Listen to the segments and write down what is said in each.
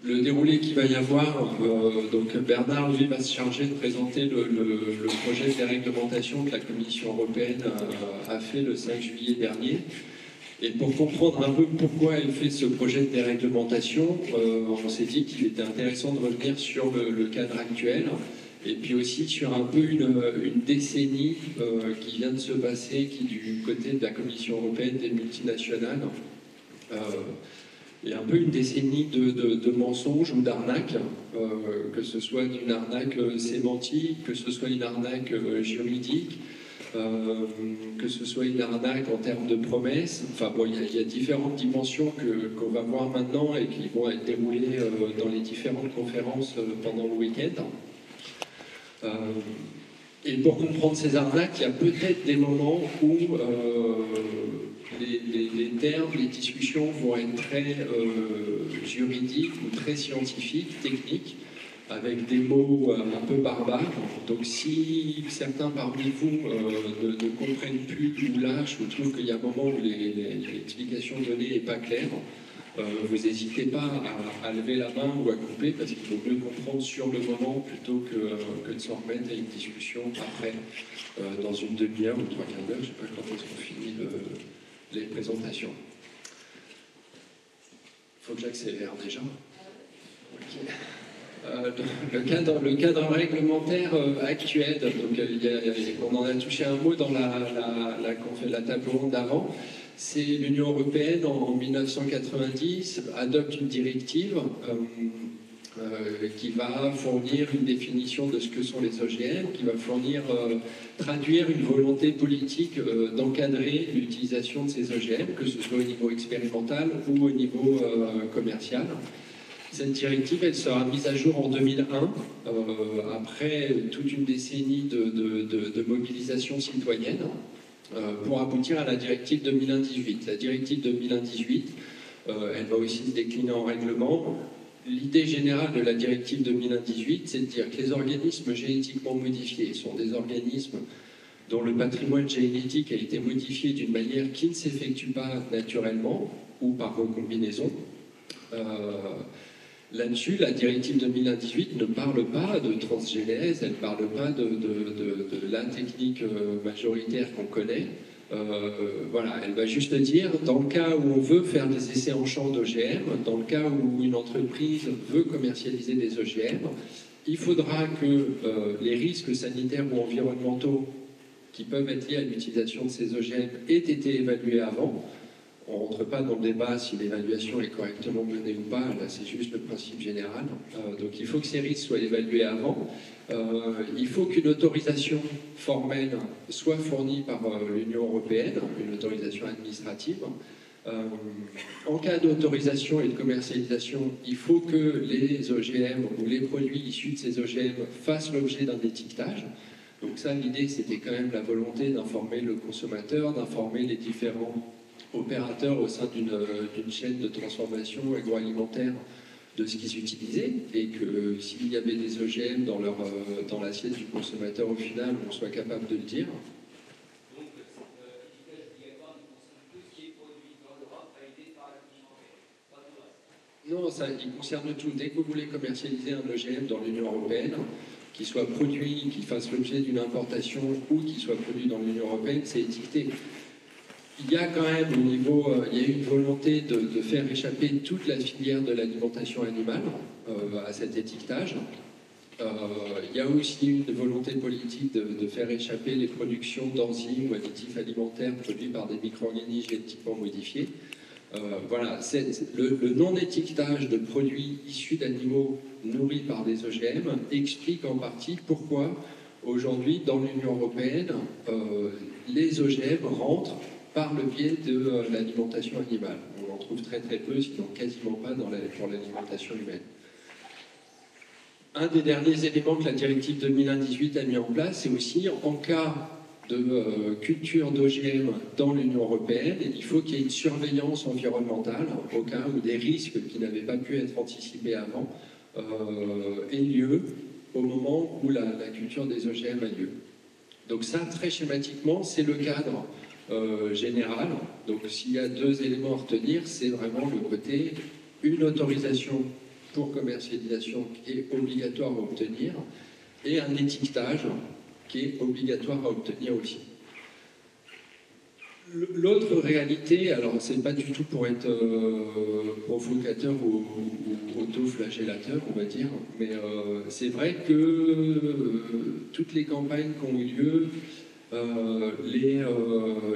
le déroulé qu'il va y avoir, donc Bernard, lui, va se charger de présenter le projet de déréglementation que la Commission européenne a fait le 5 juillet dernier. Et pour comprendre un peu pourquoi elle fait ce projet de déréglementation, on s'est dit qu'il était intéressant de revenir sur le cadre actuel, et puis aussi sur un peu une décennie qui vient de se passer, qui du côté de la Commission européenne des multinationales, et un peu une décennie de mensonges ou d'arnaques, que ce soit une arnaque sémantique, que ce soit une arnaque juridique, que ce soit une arnaque en termes de promesses. Enfin bon, il y a différentes dimensions qu'on va voir maintenant et qui vont être déroulées dans les différentes conférences pendant le week-end. Et pour comprendre ces arnaques, il y a peut-être des moments où les termes, les discussions vont être très juridiques ou très scientifiques, techniques, avec des mots un peu barbares. Donc si certains parmi vous ne comprennent plus ou lâchent ou trouvent qu'il y a un moment où l'explication donnée n'est pas claire, vous n'hésitez pas à lever la main ou à couper, parce qu'il faut mieux comprendre sur le moment plutôt que de s'en remettre à une discussion après, dans une demi-heure ou trois quarts d'heure. Je ne sais pas quand est-ce qu'on finit les présentations. Il faut que j'accélère déjà. Okay. Le cadre réglementaire actuel, donc, on en a touché un mot dans la table ronde d'avant, c'est l'Union européenne en 1990 adopte une directive qui va fournir une définition de ce que sont les OGM, qui va traduire une volonté politique d'encadrer l'utilisation de ces OGM, que ce soit au niveau expérimental ou au niveau commercial. Cette directive, elle sera mise à jour en 2001, après toute une décennie de mobilisation citoyenne, pour aboutir à la directive 2001-18. La directive 2001-18, elle va aussi se décliner en règlement. L'idée générale de la directive 2001-18, c'est de dire que les organismes génétiquement modifiés sont des organismes dont le patrimoine génétique a été modifié d'une manière qui ne s'effectue pas naturellement ou par recombinaison. Là-dessus, la directive 2001-18 ne parle pas de transgénèse, elle ne parle pas de la technique majoritaire qu'on connaît. Voilà, elle va juste dire, dans le cas où on veut faire des essais en champ d'OGM, dans le cas où une entreprise veut commercialiser des OGM, il faudra que les risques sanitaires ou environnementaux qui peuvent être liés à l'utilisation de ces OGM aient été évalués avant. On ne rentre pas dans le débat si l'évaluation est correctement menée ou pas, là c'est juste le principe général. Donc il faut que ces risques soient évalués avant. Il faut qu'une autorisation formelle soit fournie par l'Union européenne, une autorisation administrative. En cas d'autorisation et de commercialisation, il faut que les OGM ou les produits issus de ces OGM fassent l'objet d'un étiquetage. Donc ça, l'idée, c'était quand même la volonté d'informer le consommateur, d'informer les différents opérateurs au sein d'une chaîne de transformation agroalimentaire de ce qu'ils utilisaient, et que s'il y avait des OGM dans l'assiette du consommateur au final, on soit capable de le dire. Donc cet étiquetage obligatoire ne concerne que ce qui est produit dans l'Europe, validé par la Commission européenne, pas tout le reste. Non, ça, il concerne tout. Dès que vous voulez commercialiser un OGM dans l'Union européenne, qu'il soit produit, qu'il fasse l'objet d'une importation ou qu'il soit produit dans l'Union européenne, c'est étiqueté. Il y a quand même au niveau, il y a une volonté de faire échapper toute la filière de l'alimentation animale à cet étiquetage. Il y a aussi une volonté politique de faire échapper les productions d'enzymes ou additifs alimentaires produits par des micro-organismes génétiquement modifiés. Voilà, le non-étiquetage de produits issus d'animaux nourris par des OGM explique en partie pourquoi aujourd'hui dans l'Union européenne les OGM rentrent par le biais de l'alimentation animale. On en trouve très très peu, sinon quasiment pas pour l'alimentation humaine. Un des derniers éléments que la directive 2001-18 a mis en place, c'est aussi en cas de culture d'OGM dans l'Union européenne, il faut qu'il y ait une surveillance environnementale au cas où des risques qui n'avaient pas pu être anticipés avant aient lieu au moment où la culture des OGM a lieu. Donc ça, très schématiquement, c'est le cadre général. Donc s'il y a deux éléments à retenir, c'est vraiment le côté une autorisation pour commercialisation qui est obligatoire à obtenir, et un étiquetage qui est obligatoire à obtenir aussi. L'autre réalité, alors c'est pas du tout pour être provocateur ou auto-flagellateur, on va dire, mais c'est vrai que toutes les campagnes qui ont eu lieu,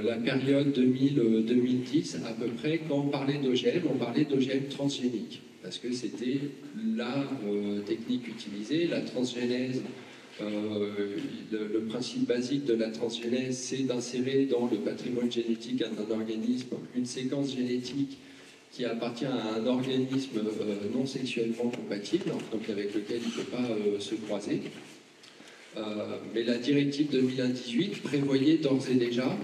la période 2000-2010 à peu près, quand on parlait d'OGM, on parlait d'OGM transgénique, parce que c'était la technique utilisée, la transgénèse. Le principe basique de la transgénèse, c'est d'insérer dans le patrimoine génétique d'un organisme une séquence génétique qui appartient à un organisme non sexuellement compatible, donc avec lequel il ne peut pas se croiser. Mais la directive 2018 prévoyait d'ores et déjà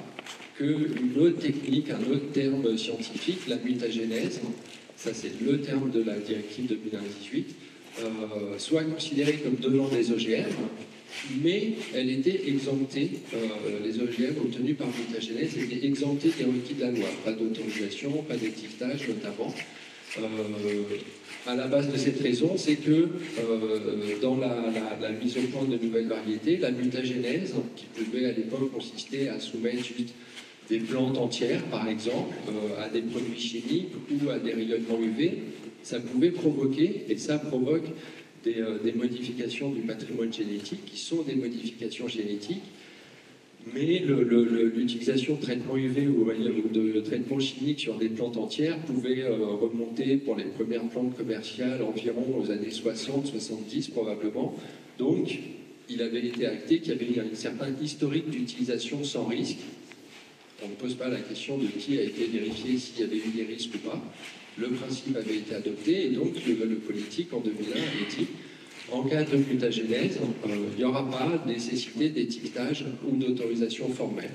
qu'une autre technique, un autre terme scientifique, la mutagénèse, ça c'est le terme de la directive 2018, soit considérée comme donnant des OGM, mais elle était exemptée, les OGM obtenus par mutagénèse étaient exemptés des requis de la loi, pas d'autorisation, pas d'étiquetage notamment. À la base de cette raison, c'est que dans la mise au point de nouvelles variétés, la mutagénèse, qui pouvait à l'époque consister à soumettre juste des plantes entières, par exemple, à des produits chimiques ou à des rayonnements UV, ça pouvait provoquer, et ça provoque des modifications du patrimoine génétique, qui sont des modifications génétiques, mais l'utilisation de traitements UV ou de traitements chimiques sur des plantes entières pouvait remonter pour les premières plantes commerciales environ aux années 60-70 probablement. Donc, il avait été acté qu'il y avait un certain historique d'utilisation sans risque. On ne pose pas la question de qui a été vérifié, s'il y avait eu des risques ou pas. Le principe avait été adopté et donc le politique en 2001 avait dit en cas de mutagénèse, il n'y aura pas nécessité d'étiquetage ou d'autorisation formelle.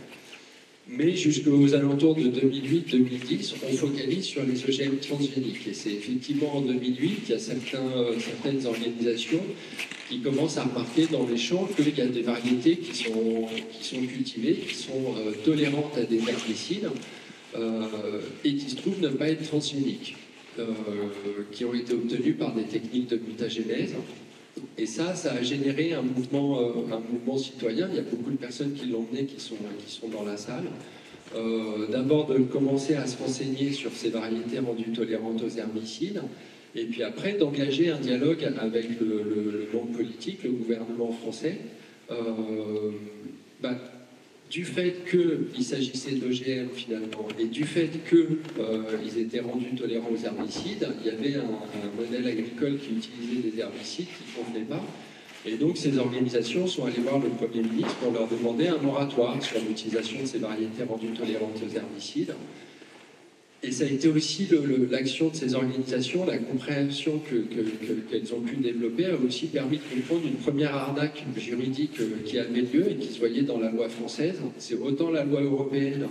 Mais jusqu'aux alentours de 2008-2010, on focalise sur les OGM transgéniques. Et c'est effectivement en 2008 qu'il y a certaines organisations qui commencent à remarquer dans les champs qu'il y a des variétés qui sont cultivées, qui sont tolérantes à des herbicides et qui se trouvent ne pas être transgéniques, qui ont été obtenues par des techniques de mutagénèse. Et ça a généré un mouvement citoyen. Il y a beaucoup de personnes qui l'ont mené, qui sont dans la salle. D'abord de commencer à se renseigner sur ces variétés rendues tolérantes aux herbicides, et puis après d'engager un dialogue avec le monde politique, le gouvernement français. Du fait qu'il s'agissait d'OGM finalement, et du fait qu'ils étaient rendus tolérants aux herbicides, il y avait un modèle agricole qui utilisait des herbicides qui ne convenaient pas. Et donc ces organisations sont allées voir le Premier ministre pour leur demander un moratoire sur l'utilisation de ces variétés rendues tolérantes aux herbicides. Et ça a été aussi l'action de ces organisations, la compréhension qu'elles ont pu développer a aussi permis de comprendre une première arnaque juridique qui avait lieu et qui se voyait dans la loi française. C'est autant la loi européenne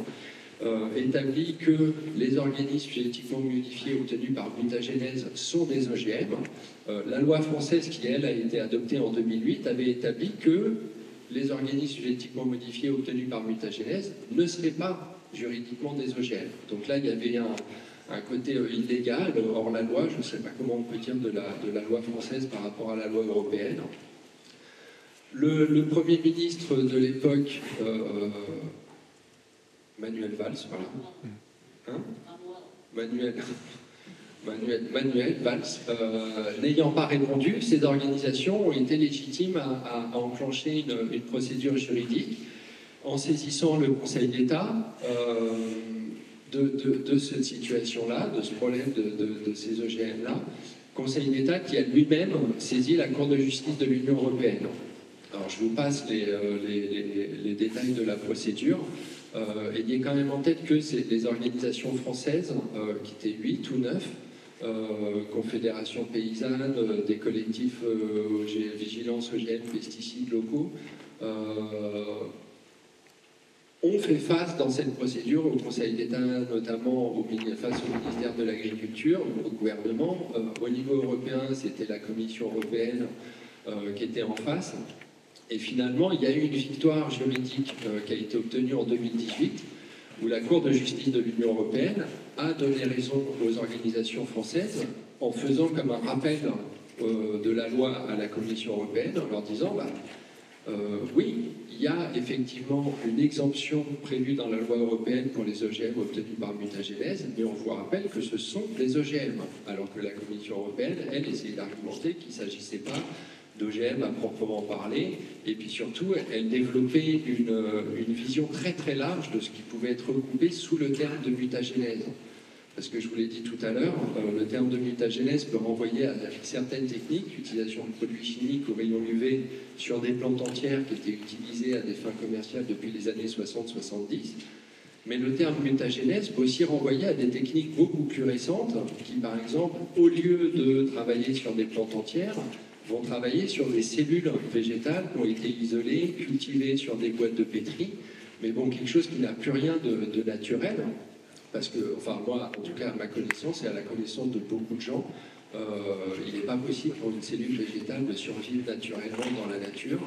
établit que les organismes génétiquement modifiés obtenus par mutagénèse sont des OGM. La loi française, qui elle a été adoptée en 2008, avait établi que les organismes génétiquement modifiés obtenus par mutagénèse ne seraient pas juridiquement des OGM. Donc là, il y avait un côté illégal, hors la loi, je ne sais pas comment on peut dire de la loi française par rapport à la loi européenne. Le Premier ministre de l'époque, Manuel Valls, voilà. Hein Manuel Valls, n'ayant pas répondu, ces organisations ont été légitimes à enclencher une procédure juridique en saisissant le Conseil d'État de cette situation-là, de ce problème de ces OGM-là, Conseil d'État qui a lui-même saisi la Cour de justice de l'Union européenne. Alors je vous passe les détails de la procédure. Ayez quand même en tête que c'est des organisations françaises, qui étaient 8 ou 9, Confédération paysanne, des collectifs vigilance OGM, pesticides locaux, ont fait face dans cette procédure au Conseil d'État, notamment face au ministère de l'Agriculture, au gouvernement. Au niveau européen, c'était la Commission européenne qui était en face. Et finalement, il y a eu une victoire juridique qui a été obtenue en 2018, où la Cour de justice de l'Union européenne a donné raison aux organisations françaises en faisant comme un rappel de la loi à la Commission européenne, en leur disant oui, il y a effectivement une exemption prévue dans la loi européenne pour les OGM obtenus par mutagénèse, mais on vous rappelle que ce sont des OGM, alors que la Commission européenne, elle, essayait d'argumenter qu'il ne s'agissait pas d'OGM à proprement parler, et puis surtout, elle développait une vision très très large de ce qui pouvait être recoupé sous le terme de mutagénèse. Parce que je vous l'ai dit tout à l'heure, le terme de mutagénèse peut renvoyer à certaines techniques, l'utilisation de produits chimiques au rayon UV sur des plantes entières qui étaient utilisées à des fins commerciales depuis les années 60-70. Mais le terme mutagénèse peut aussi renvoyer à des techniques beaucoup plus récentes qui, par exemple, au lieu de travailler sur des plantes entières, vont travailler sur des cellules végétales qui ont été isolées, cultivées sur des boîtes de pétri, mais bon, quelque chose qui n'a plus rien de naturel. Parce que, enfin moi, en tout cas à ma connaissance et à la connaissance de beaucoup de gens, il n'est pas possible pour une cellule végétale de survivre naturellement dans la nature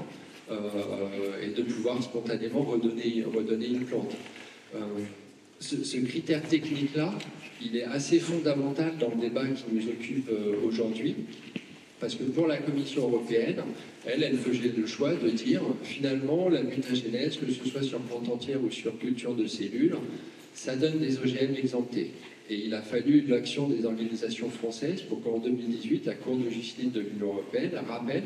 et de pouvoir spontanément redonner une plante. Ce critère technique-là, il est assez fondamental dans le débat qui nous occupe aujourd'hui, parce que pour la Commission européenne, elle faisait le choix de dire, finalement, la mutagénèse, que ce soit sur plante entière ou sur culture de cellules, ça donne des OGM exemptés. Et il a fallu l'action des organisations françaises pour qu'en 2018, la Cour de justice de l'Union européenne rappelle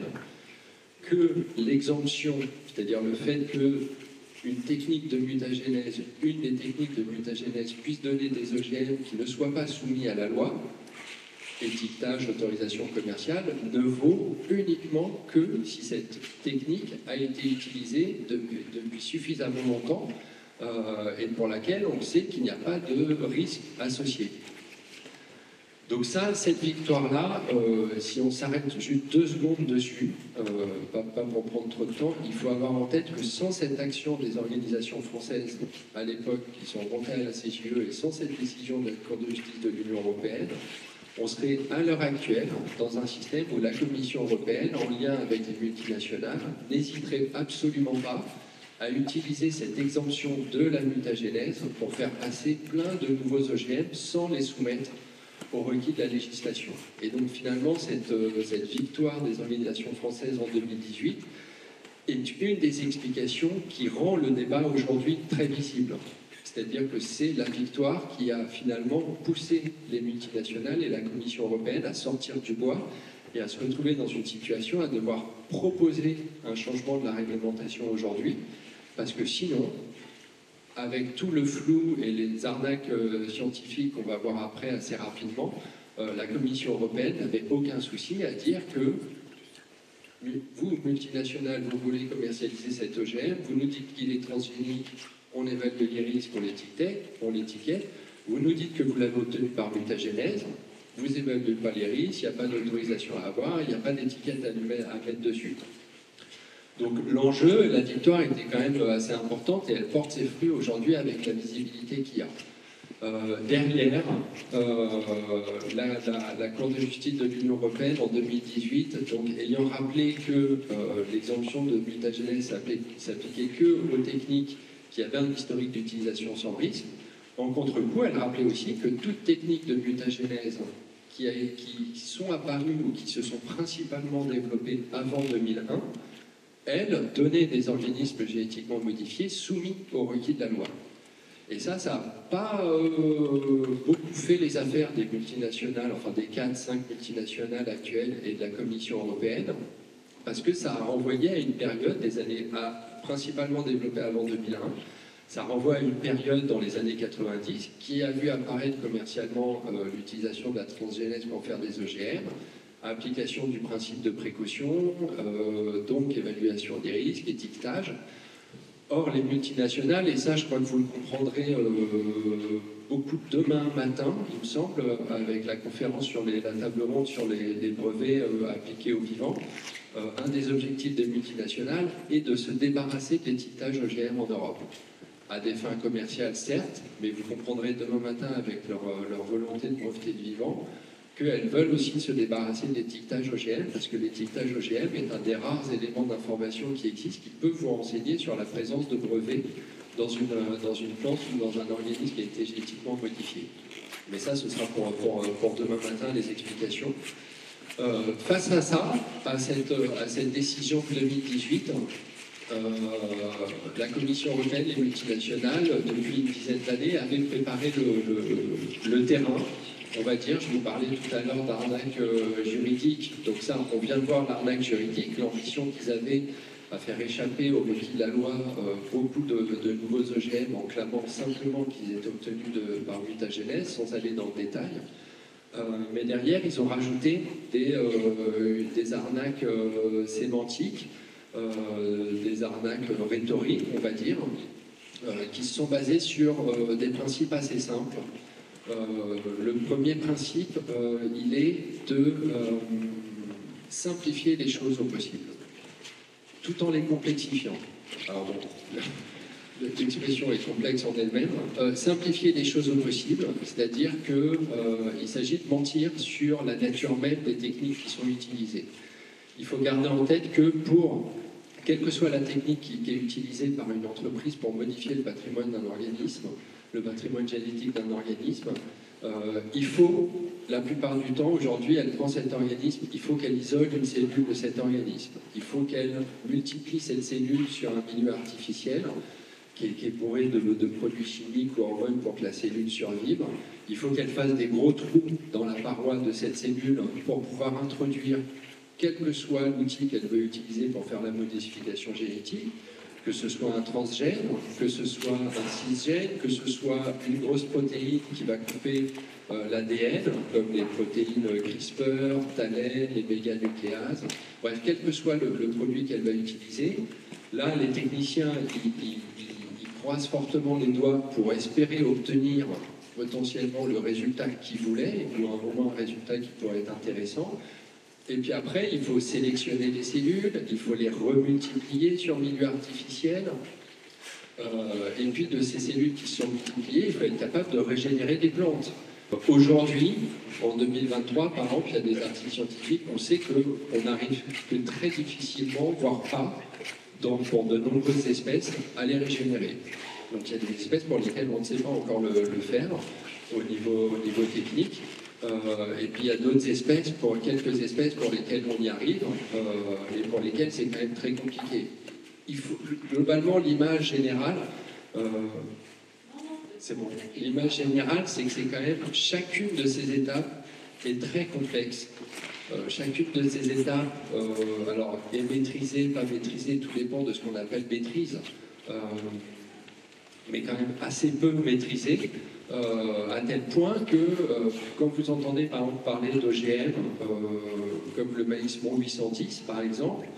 que l'exemption, c'est-à-dire le fait qu'une technique de mutagénèse, une des techniques de mutagénèse puisse donner des OGM qui ne soient pas soumis à la loi, étiquetage, autorisation commerciale, ne vaut uniquement que si cette technique a été utilisée depuis suffisamment longtemps et pour laquelle on sait qu'il n'y a pas de risque associé. Donc ça, cette victoire-là, si on s'arrête juste 2 secondes dessus, pas pour prendre trop de temps, il faut avoir en tête que sans cette action des organisations françaises à l'époque qui sont rentrées à la CGE et sans cette décision de la Cour de justice de l'Union européenne, on serait à l'heure actuelle dans un système où la Commission européenne, en lien avec les multinationales, n'hésiterait absolument pas à utiliser cette exemption de la mutagénèse pour faire passer plein de nouveaux OGM sans les soumettre aux requis de la législation. Et donc finalement, cette victoire des organisations françaises en 2018 est une des explications qui rend le débat aujourd'hui très visible. C'est-à-dire que c'est la victoire qui a finalement poussé les multinationales et la Commission européenne à sortir du bois et à se retrouver dans une situation à devoir proposer un changement de la réglementation aujourd'hui, parce que sinon, avec tout le flou et les arnaques scientifiques qu'on va voir après assez rapidement, la Commission européenne n'avait aucun souci à dire que vous, multinationales, vous voulez commercialiser cet OGM, vous nous dites qu'il est transgénique, on évalue les risques, on l'étiquette, vous nous dites que vous l'avez obtenu par mutagénèse, vous n'évaluez pas les risques, il n'y a pas d'autorisation à avoir, il n'y a pas d'étiquette à mettre dessus. Donc l'enjeu, la victoire était quand même assez importante et elle porte ses fruits aujourd'hui avec la visibilité qu'il y a. Derrière, la Cour de justice de l'Union européenne en 2018, donc, ayant rappelé que l'exemption de mutagénèse s'appliquait que aux techniques qui avaient un historique d'utilisation sans risque, en contre-coup, elle rappelait aussi que toute technique de mutagénèse qui sont apparues ou qui se sont principalement développées avant 2001, elles donnaient des organismes génétiquement modifiés soumis aux requis de la loi. Et ça n'a pas beaucoup fait les affaires des multinationales, enfin des 4-5 multinationales actuelles et de la Commission européenne, parce que ça a renvoyé à une période des années principalement développée avant 2001, ça renvoie à une période dans les années 90 qui a vu apparaître commercialement l'utilisation de la transgénèse pour faire des OGM, application du principe de précaution, donc évaluation des risques, étiquetage. Or, les multinationales, et ça je crois que vous le comprendrez beaucoup demain matin, il me semble, avec la conférence sur la table ronde sur les brevets appliqués aux vivants, un des objectifs des multinationales est de se débarrasser de l'étiquetage OGM en Europe. À des fins commerciales, certes, mais vous comprendrez demain matin avec leur volonté de breveter le vivant, qu'elles veulent aussi se débarrasser de l'étiquetage OGM, parce que l'étiquetage OGM est un des rares éléments d'information qui existe, qui peut vous renseigner sur la présence de brevets dans une plante ou dans un organisme qui a été génétiquement modifié. Mais ça, ce sera pour demain matin, les explications. Face à ça, à cette décision de 2018, la Commission européenne, les multinationales, depuis une dizaine d'années, avaient préparé le terrain, on va dire. Je vous parlais tout à l'heure d'arnaque juridique. Donc ça, on vient de voir l'arnaque juridique, l'ambition qu'ils avaient à faire échapper au requis de la loi beaucoup de nouveaux OGM en clamant simplement qu'ils étaient obtenus par mutagenèse, sans aller dans le détail. Mais derrière, ils ont rajouté des arnaques sémantiques, des arnaques rhétoriques, on va dire, qui se sont basées sur des principes assez simples. Le premier principe, il est de simplifier les choses au possible, tout en les complexifiant. Alors bon, l'expression est complexe en elle-même. Simplifier les choses au possible, c'est-à-dire qu'il s'agit de mentir sur la nature même des techniques qui sont utilisées. Il faut garder en tête que quelle que soit la technique qui est utilisée par une entreprise pour modifier le patrimoine d'un organisme, le patrimoine génétique d'un organisme, il faut, la plupart du temps, aujourd'hui, elle prend cet organisme, il faut qu'elle isole une cellule de cet organisme. Il faut qu'elle multiplie cette cellule sur un milieu artificiel qui est bourré de produits chimiques ou hormones pour que la cellule survive. Il faut qu'elle fasse des gros trous dans la paroi de cette cellule pour pouvoir introduire quel que soit l'outil qu'elle veut utiliser pour faire la modification génétique, que ce soit un transgène, que ce soit un cisgène, que ce soit une grosse protéine qui va couper l'ADN, comme les protéines CRISPR, TALEN, les méganucléases. Bref, quel que soit le produit qu'elle va utiliser, là, les techniciens, ils croisent fortement les doigts pour espérer obtenir potentiellement le résultat qu'ils voulaient, ou à un moment un résultat qui pourrait être intéressant. Et puis après, il faut sélectionner les cellules, il faut les remultiplier sur milieu artificiel. Et puis de ces cellules qui sont multipliées, il faut être capable de régénérer des plantes. Aujourd'hui, en 2023, par exemple, il y a des articles scientifiques, on sait qu'on arrive que très difficilement, voire pas, pour de nombreuses espèces, à les régénérer. Donc il y a des espèces pour lesquelles on ne sait pas encore le faire au niveau technique. Et puis il y a d'autres espèces, quelques espèces pour lesquelles on y arrive, et pour lesquelles c'est quand même très compliqué. Globalement, l'image générale, c'est bon. L'image générale, c'est que c'est quand même chacune de ces étapes est très complexe. Chacune de ces étapes, alors est maîtrisée, pas maîtrisée, tout dépend de ce qu'on appelle maîtrise, mais quand même assez peu maîtrisée. À tel point que, quand vous entendez par exemple parler d'OGM, comme le maïs MON 810 par exemple,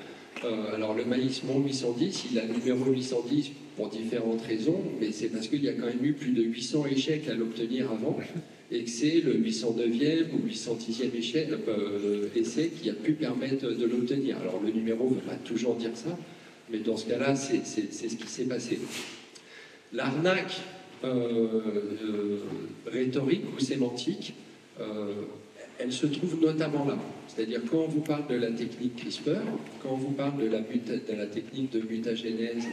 alors le maïs MON 810, il a le numéro 810 pour différentes raisons, mais c'est parce qu'il y a quand même eu plus de 800 échecs à l'obtenir avant, et que c'est le 809e ou 810e essai qui a pu permettre de l'obtenir. Alors le numéro ne veut pas toujours dire ça, mais dans ce cas-là, c'est ce qui s'est passé. L'arnaque rhétorique ou sémantique, elle se trouve notamment là. C'est-à-dire quand on vous parle de la technique CRISPR, quand on vous parle de la technique de mutagénèse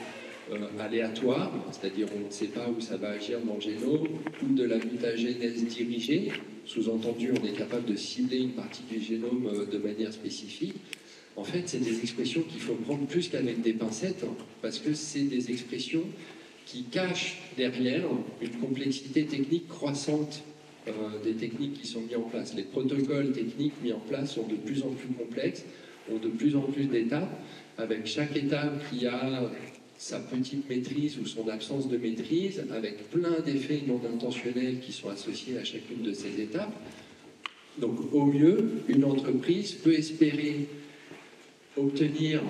aléatoire, c'est-à-dire on ne sait pas où ça va agir dans le génome, ou de la mutagénèse dirigée, sous-entendu on est capable de cibler une partie du génome de manière spécifique, en fait c'est des expressions qu'il faut prendre plus qu'avec des pincettes, parce que c'est des expressions qui cache derrière une complexité technique croissante des techniques qui sont mises en place. Les protocoles techniques mis en place sont de plus en plus complexes, ont de plus en plus d'étapes, avec chaque étape qui a sa petite maîtrise ou son absence de maîtrise, avec plein d'effets non intentionnels qui sont associés à chacune de ces étapes. Donc au mieux, une entreprise peut espérer obtenir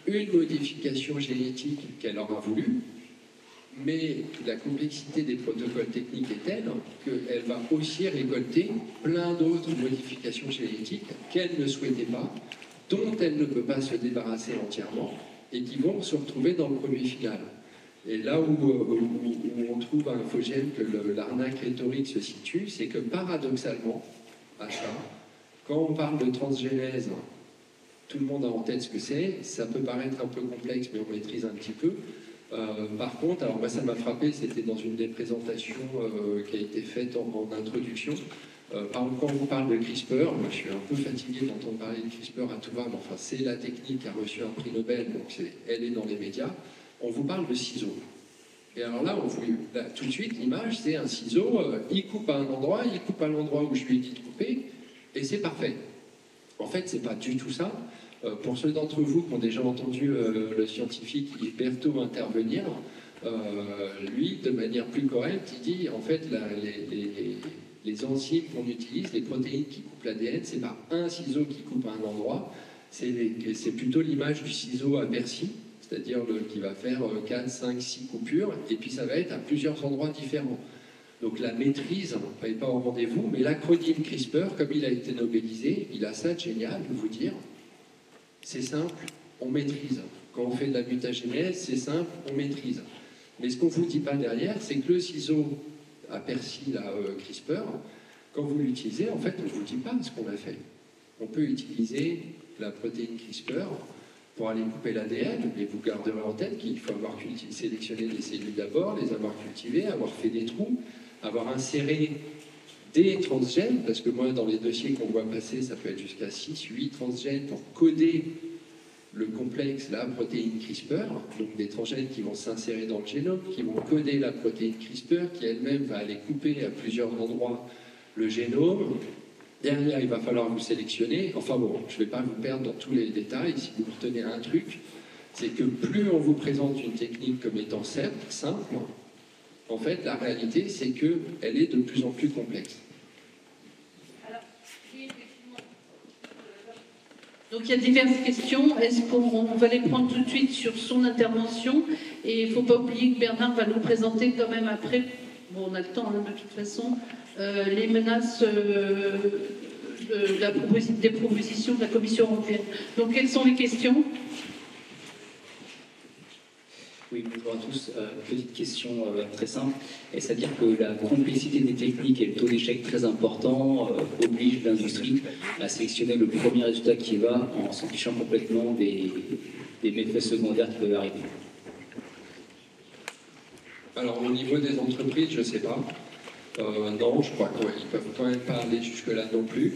une modification génétique qu'elle aura voulu, mais la complexité des protocoles techniques est telle qu'elle va aussi récolter plein d'autres modifications génétiques qu'elle ne souhaitait pas, dont elle ne peut pas se débarrasser entièrement, et qui vont se retrouver dans le produit final. Et là où on trouve à Infogène que l'arnaque rhétorique se situe, c'est que paradoxalement, à ça, quand on parle de transgénèse, tout le monde a en tête ce que c'est, ça peut paraître un peu complexe, mais on maîtrise un petit peu. Par contre, alors moi ça m'a frappé, c'était dans une des présentations qui a été faite en introduction. Par exemple, quand on vous parle de CRISPR, moi je suis un peu fatigué d'entendre parler de CRISPR à tout va, mais enfin c'est la technique qui a reçu un prix Nobel, donc elle est dans les médias. On vous parle de ciseaux. Et alors là, tout de suite, l'image, c'est un ciseau, il coupe à un endroit, il coupe à l'endroit où je lui ai dit de couper, et c'est parfait. En fait, c'est pas du tout ça. Pour ceux d'entre vous qui ont déjà entendu le scientifique Berthaud intervenir, lui, de manière plus correcte, il dit, en fait, les enzymes qu'on utilise, les protéines qui coupent l'ADN, c'est pas un ciseau qui coupe à un endroit, c'est plutôt l'image du ciseau à Bercy, c'est-à-dire qui va faire 4, 5, 6 coupures, et puis ça va être à plusieurs endroits différents. Donc la maîtrise n'est pas au rendez-vous, mais l'acronyme CRISPR, comme il a été nobelisé, il a ça de génial de vous dire, c'est simple, on maîtrise. Quand on fait de la mutagénèse, c'est simple, on maîtrise. Mais ce qu'on ne vous dit pas derrière, c'est que le ciseau à Percy, CRISPR, quand vous l'utilisez, en fait, on ne vous dit pas ce qu'on a fait. On peut utiliser la protéine CRISPR pour aller couper l'ADN, et vous garderez en tête qu'il faut avoir sélectionné les cellules d'abord, les avoir cultivées, avoir fait des trous, avoir inséré des transgènes, parce que moi, dans les dossiers qu'on voit passer, ça peut être jusqu'à 6, 8 transgènes pour coder le complexe, la protéine CRISPR, donc des transgènes qui vont s'insérer dans le génome, qui vont coder la protéine CRISPR, qui elle-même va aller couper à plusieurs endroits le génome. Derrière, il va falloir vous sélectionner. Enfin bon, je ne vais pas vous perdre dans tous les détails. Si vous retenez un truc, c'est que plus on vous présente une technique comme étant simple, en fait, la réalité, c'est qu'elle est de plus en plus complexe. Alors, donc il y a diverses questions. Est-ce qu'on va les prendre tout de suite sur son intervention? Et il ne faut pas oublier que Bernard va nous présenter quand même après, bon on a le temps hein, de toute façon, les menaces des propositions de la Commission européenne. Donc quelles sont les questions? Oui, bonjour à tous. Petite question très simple. Est-ce à dire que la complexité des techniques et le taux d'échec très important oblige l'industrie à sélectionner le premier résultat qui va en s'en fichant complètement des méfaits secondaires qui peuvent arriver? Alors au niveau des entreprises, je ne sais pas. Non, je crois qu'ils ne peuvent quand même pas aller jusque-là non plus.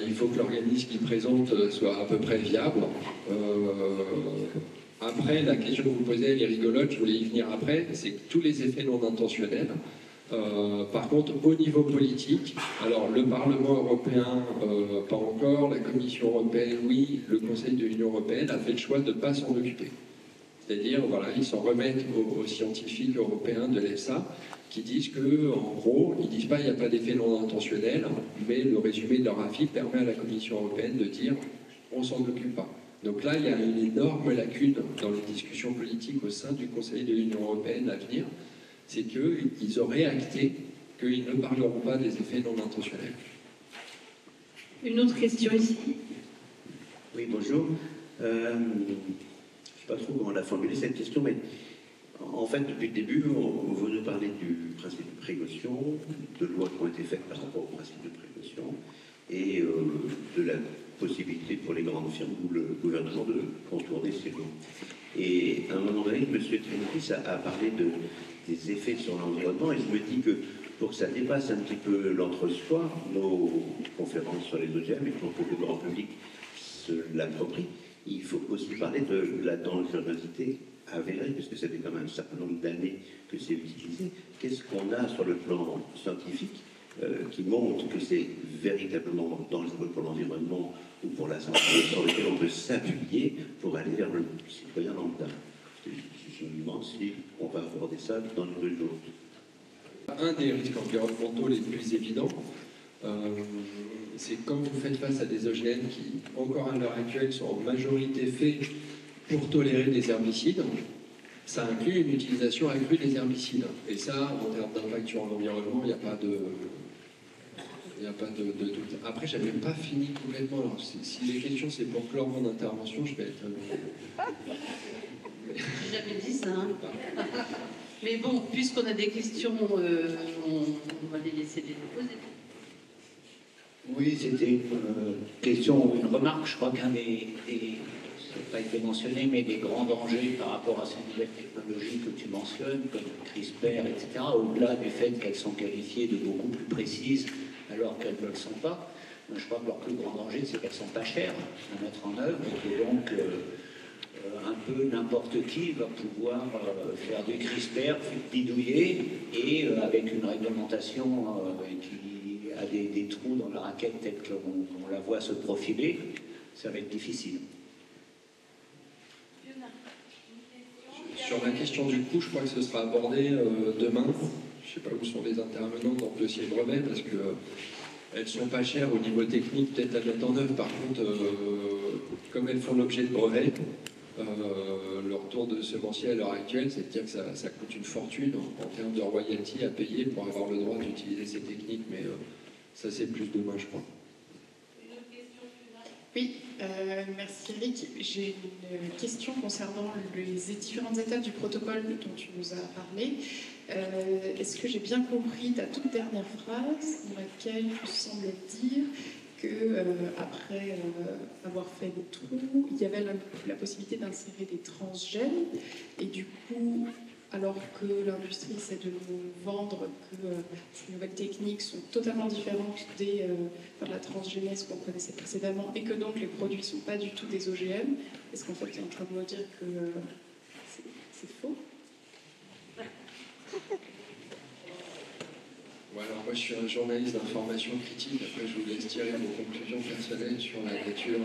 Il faut que l'organisme qui présente soit à peu près viable. Après, la question que vous posez, elle est rigolote, je voulais y venir après, c'est que tous les effets non intentionnels. Par contre, au niveau politique, alors le Parlement européen, pas encore, la Commission européenne, oui, le Conseil de l'Union européenne a fait le choix de ne pas s'en occuper. C'est-à-dire, voilà, ils s'en remettent aux scientifiques européens de l'EFSA qui disent que, en gros, ils disent pas qu'il n'y a pas d'effet non intentionnel, mais le résumé de leur avis permet à la Commission européenne de dire on s'en occupe pas. Donc là, il y a une énorme lacune dans les discussions politiques au sein du Conseil de l'Union européenne à venir, c'est qu'ils auraient acté qu'ils ne parleront pas des effets non intentionnels. Une autre question ici. Oui, bonjour. Je ne sais pas trop comment la formuler cette question, mais en fait, depuis le début, vous nous parlez du principe de précaution, de lois qui ont été faites par rapport au principe de précaution, et de la possibilité pour les grandes firmes ou le gouvernement de contourner ces lois. Et à un moment donné, M. Trinidis a parlé des effets sur l'environnement, et je me dis que pour que ça dépasse un petit peu l'entre-soi, nos conférences sur les OGM, et pour que le grand public se l'approprie, il faut aussi parler de la dangerosité avérée, puisque ça fait quand même un certain nombre d'années que c'est utilisé. Qu'est-ce qu'on a sur le plan scientifique qui montre que c'est véritablement dangereux pour l'environnement ou pour la santé, sur lequel on peut s'appuyer pour aller vers le citoyen lambda? Je me demande si on va aborder ça dans les 2 jours. Un des risques environnementaux les plus évidents, c'est quand vous faites face à des OGM qui, encore à l'heure actuelle, sont en majorité faits pour tolérer des herbicides, ça inclut une utilisation accrue des herbicides. Et ça, en termes d'impact sur l'environnement, il n'y a pas de doute. Après, je n'avais pas fini complètement. Alors, si les questions, c'est pour clore mon intervention, je vais être... J'avais dit ça. Hein. Mais bon, puisqu'on a des questions, on va les laisser les poser. Oui, c'était une question ou une remarque. Je crois qu'un des n'a pas été mentionné, mais des grands dangers par rapport à ces nouvelles technologies que tu mentionnes, comme CRISPR, etc., au-delà du fait qu'elles sont qualifiées de beaucoup plus précises alors qu'elles ne le sont pas. Je crois que leur plus grand danger, c'est qu'elles ne sont pas chères à mettre en œuvre et que donc un peu n'importe qui va pouvoir faire du CRISPR bidouillé et avec une réglementation qui a des trous dans la raquette telle qu'on la voit se profiler, ça va être difficile. Sur la question du coût, je crois que ce sera abordé demain. Je ne sais pas où sont les intervenants dans le dossier brevet, parce que elles ne sont pas chères au niveau technique, peut-être à mettre en œuvre. Par contre, comme elles font l'objet de brevets, leur taux de semencier à l'heure actuelle, c'est-à-dire que ça coûte une fortune en termes de royalties à payer pour avoir le droit d'utiliser ces techniques, mais ça c'est plus demain, je crois. Oui, merci Eric. J'ai une question concernant les différentes étapes du protocole dont tu nous as parlé. Est-ce que j'ai bien compris ta toute dernière phrase dans laquelle tu sembles dire que après avoir fait le trou, il y avait la possibilité d'insérer des transgènes et du coup, alors que l'industrie essaie de nous vendre que ces nouvelles techniques sont totalement différentes de la transgénèse qu'on connaissait précédemment et que donc les produits ne sont pas du tout des OGM, est-ce qu'en fait tu es en train de me dire que c'est faux? Ouais, alors moi je suis un journaliste d'information critique, après je vous laisse tirer vos conclusions personnelles sur la nature.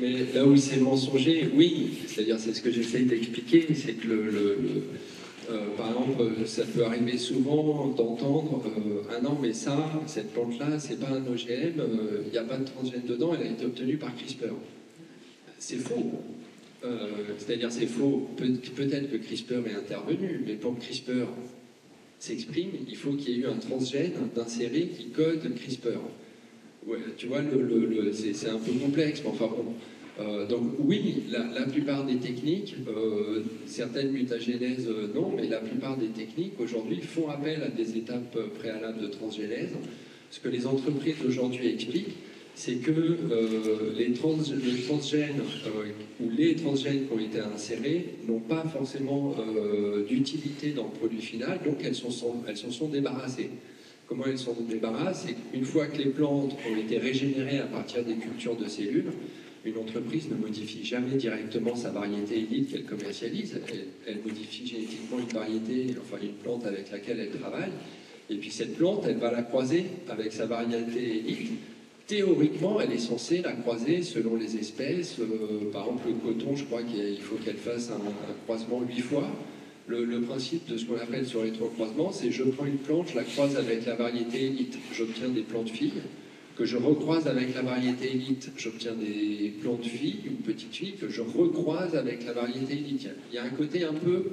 Mais là où c'est mensonger, oui, c'est-à-dire c'est ce que j'essaye d'expliquer, c'est que par exemple, ça peut arriver souvent d'entendre ah non mais ça, cette plante-là, c'est pas un OGM, il n'y a pas de transgène dedans, elle a été obtenue par CRISPR. C'est faux. C'est-à-dire c'est faux, peut-être que CRISPR est intervenu, mais pour que CRISPR s'exprime, il faut qu'il y ait eu un transgène d'insérer qui code CRISPR. Ouais, tu vois, c'est un peu complexe, mais enfin bon. Donc oui, la plupart des techniques, certaines mutagénèses non, mais la plupart des techniques aujourd'hui font appel à des étapes préalables de transgénèse. Ce que les entreprises aujourd'hui expliquent, c'est que le transgène ou les transgènes qui ont été insérés n'ont pas forcément d'utilité dans le produit final, donc elles s'en sont débarrassées. Comment elles s'en débarrassent? C'est qu'une fois que les plantes ont été régénérées à partir des cultures de cellules, une entreprise ne modifie jamais directement sa variété élite qu'elle commercialise. Elle modifie génétiquement une variété, enfin une plante avec laquelle elle travaille, et puis cette plante, elle va la croiser avec sa variété élite. Théoriquement, elle est censée la croiser selon les espèces. Par exemple, le coton, je crois qu'il faut qu'elle fasse un croisement 8 fois. Le principe de ce qu'on appelle ce rétrocroisement, c'est je prends une plante, je la croise avec la variété élite, j'obtiens des plantes filles, que je recroise avec la variété élite, j'obtiens des plantes filles ou petites filles, que je recroise avec la variété élite. Il y a un côté un peu,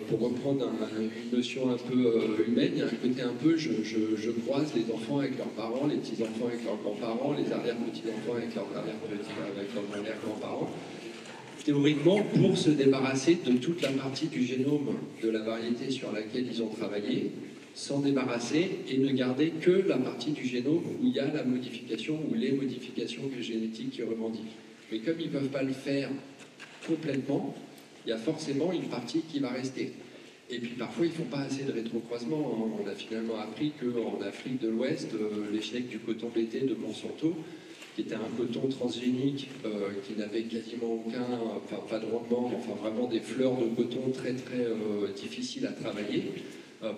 pour reprendre une notion un peu humaine, il y a un côté un peu, je croise les enfants avec leurs parents, les petits-enfants avec leurs grands-parents, les arrière-petits-enfants avec leurs arrière-grands-parents. Théoriquement, pour se débarrasser de toute la partie du génome de la variété sur laquelle ils ont travaillé, s'en débarrasser et ne garder que la partie du génome où il y a la modification ou les modifications génétiques qui revendiquent. Mais comme ils ne peuvent pas le faire complètement, il y a forcément une partie qui va rester. Et puis parfois, ils ne font pas assez de rétrocroisement. On a finalement appris qu'en Afrique de l'Ouest, l'échec du coton BT de Monsanto, qui était un coton transgénique qui n'avait quasiment pas de rendement, mais enfin vraiment des fleurs de coton très très difficiles à travailler.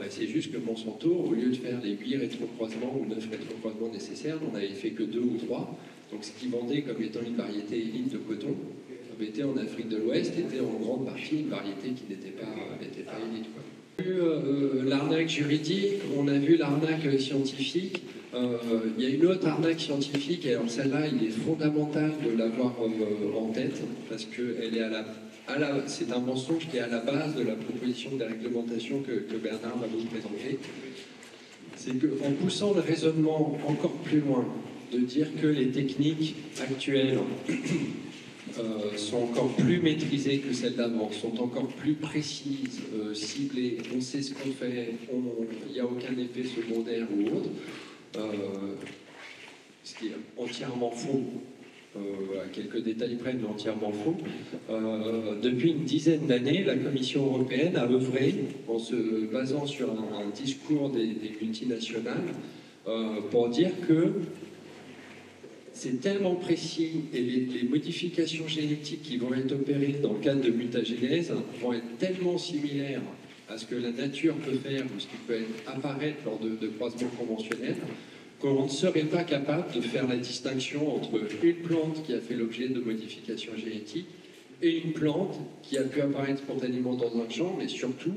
C'est juste que Monsanto, au lieu de faire les 8 rétrocroisements ou 9 rétrocroisements nécessaires, on n'avait fait que 2 ou 3. Donc ce qui vendait comme étant une variété élite de coton, était en Afrique de l'Ouest, était en grande partie une variété qui n'était pas élite. On a vu l'arnaque juridique, on a vu l'arnaque scientifique. Il y a une autre arnaque scientifique, et alors celle-là, il est fondamental de l'avoir en tête, parce que c'est un mensonge qui est à la base de la proposition de réglementation que Bernard va vous présenter. C'est qu'en poussant le raisonnement encore plus loin, de dire que les techniques actuelles sont encore plus maîtrisées que celles d'avant, sont encore plus précises, ciblées, on sait ce qu'on fait, il n'y a aucun effet secondaire ou autre, ce qui est entièrement faux. à quelques détails près, mais entièrement faux. Depuis une dizaine d'années, la Commission européenne a œuvré, en se basant sur un discours des multinationales, pour dire que c'est tellement précis et les modifications génétiques qui vont être opérées dans le cadre de mutagénèse vont être tellement similaires à ce que la nature peut faire ou ce qui peut apparaître lors de croisements conventionnels qu'on ne serait pas capable de faire la distinction entre une plante qui a fait l'objet de modifications génétiques et une plante qui a pu apparaître spontanément dans un champ, mais surtout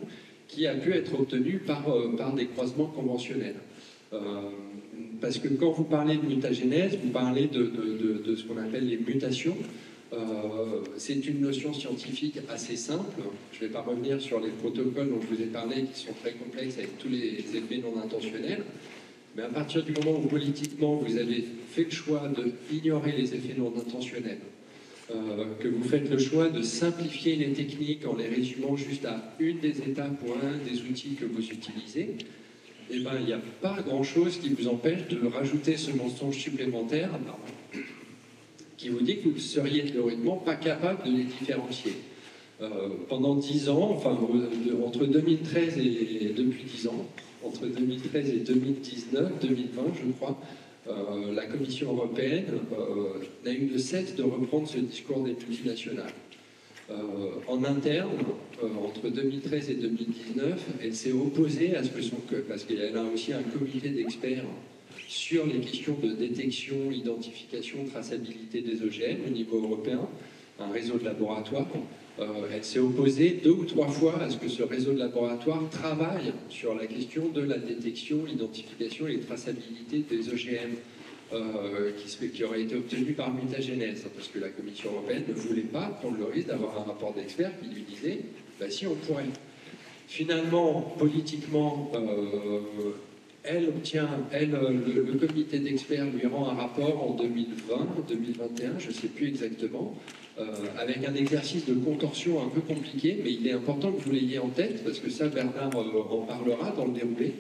qui a pu être obtenue par des croisements conventionnels. Parce que quand vous parlez de mutagénèse, vous parlez de ce qu'on appelle les mutations. C'est une notion scientifique assez simple. Je ne vais pas revenir sur les protocoles dont je vous ai parlé, qui sont très complexes avec tous les effets non intentionnels. Mais à partir du moment où politiquement vous avez fait le choix d'ignorer les effets non intentionnels, que vous faites le choix de simplifier les techniques en les résumant juste à une des étapes ou à un des outils que vous utilisez, eh ben, il n'y a pas grand-chose qui vous empêche de rajouter ce mensonge supplémentaire qui vous dit que vous ne seriez théoriquement pas capable de les différencier. Pendant 10 ans, enfin entre 2013 et depuis 10 ans, entre 2013 et 2019, 2020 je crois, la Commission européenne n'a eu de cesse de reprendre ce discours des multinationales. En interne, entre 2013 et 2019, elle s'est opposée à ce que parce qu'elle a aussi un comité d'experts sur les questions de détection, identification, traçabilité des OGM au niveau européen, un réseau de laboratoires. Elle s'est opposée 2 ou 3 fois à ce que ce réseau de laboratoires travaille sur la question de la détection, l'identification et la traçabilité des OGM qui auraient été obtenus par mutagénèse, parce que la Commission européenne ne voulait pas prendre le risque d'avoir un rapport d'experts qui lui disait bah, si on pourrait. Finalement, politiquement, elle obtient, le comité d'experts lui rend un rapport en 2020, 2021, je ne sais plus exactement, avec un exercice de contorsion un peu compliqué, mais il est important que vous l'ayez en tête, parce que ça, Bernard en parlera dans le déroulé.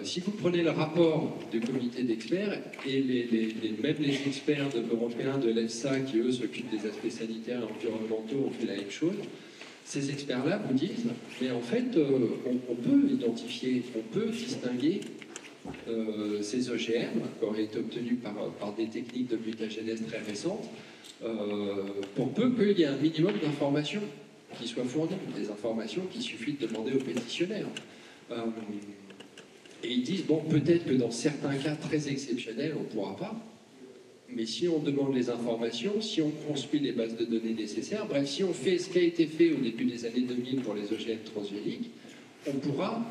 Si vous prenez le rapport du comité d'experts, et même les experts européens de l'EFSA, qui eux s'occupent des aspects sanitaires et environnementaux, ont fait la même chose, ces experts-là vous disent, mais en fait, on peut identifier, on peut distinguer ces OGM qui auraient été obtenus par des techniques de mutagénèse très récentes, pour peu qu'il y ait un minimum d'informations qui soient fournies, des informations qu'il suffit de demander aux pétitionnaires. Et ils disent, bon, peut-être que dans certains cas très exceptionnels, on ne pourra pas, mais si on demande les informations, si on construit les bases de données nécessaires, bref, si on fait ce qui a été fait au début des années 2000 pour les OGM transgéniques, on pourra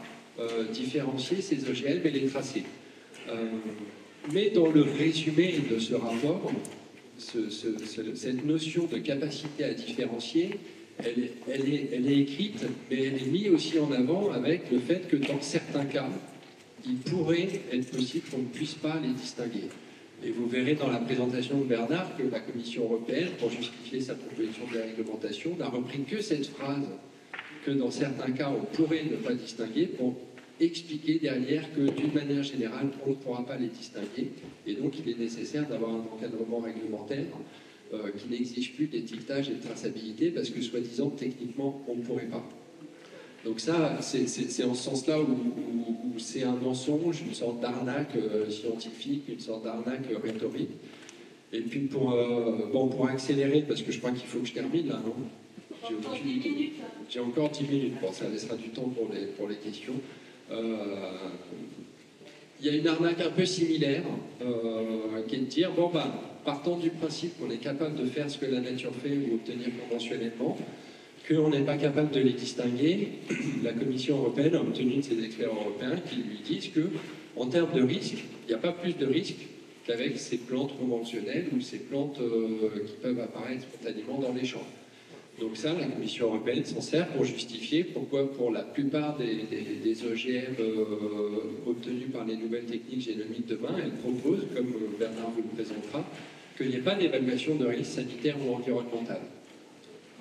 différencier ces OGM et les tracer. Mais dans le résumé de ce rapport, cette notion de capacité à différencier, elle est écrite, mais elle est mise aussi en avant avec le fait que dans certains cas, il pourrait être possible qu'on ne puisse pas les distinguer. Et vous verrez dans la présentation de Bernard que la Commission européenne, pour justifier sa proposition de réglementation, n'a repris que cette phrase que dans certains cas on pourrait ne pas distinguer pour expliquer derrière que d'une manière générale on ne pourra pas les distinguer et donc il est nécessaire d'avoir un encadrement réglementaire qui n'exige plus d'étiquetage et de traçabilité parce que soi-disant techniquement on ne pourrait pas. Donc ça, c'est en ce sens-là où c'est un mensonge, une sorte d'arnaque scientifique, une sorte d'arnaque rhétorique. Et puis pour accélérer, parce que je crois qu'il faut que je termine là, non ? J'ai encore 10 minutes, bon, ça laissera du temps pour les questions. Il y a une arnaque un peu similaire, qui est de dire, bon bah, partant du principe qu'on est capable de faire ce que la nature fait ou obtenir conventionnellement, qu'on n'est pas capable de les distinguer, la Commission européenne a obtenu de ses experts européens qui lui disent que, en termes de risque, il n'y a pas plus de risque qu'avec ces plantes conventionnelles ou ces plantes qui peuvent apparaître spontanément dans les champs. Donc ça, la Commission européenne s'en sert pour justifier pourquoi, pour la plupart des OGM obtenus par les nouvelles techniques génomiques demain, elle propose, comme Bernard vous le présentera, qu'il n'y ait pas d'évaluation de risque sanitaire ou environnemental.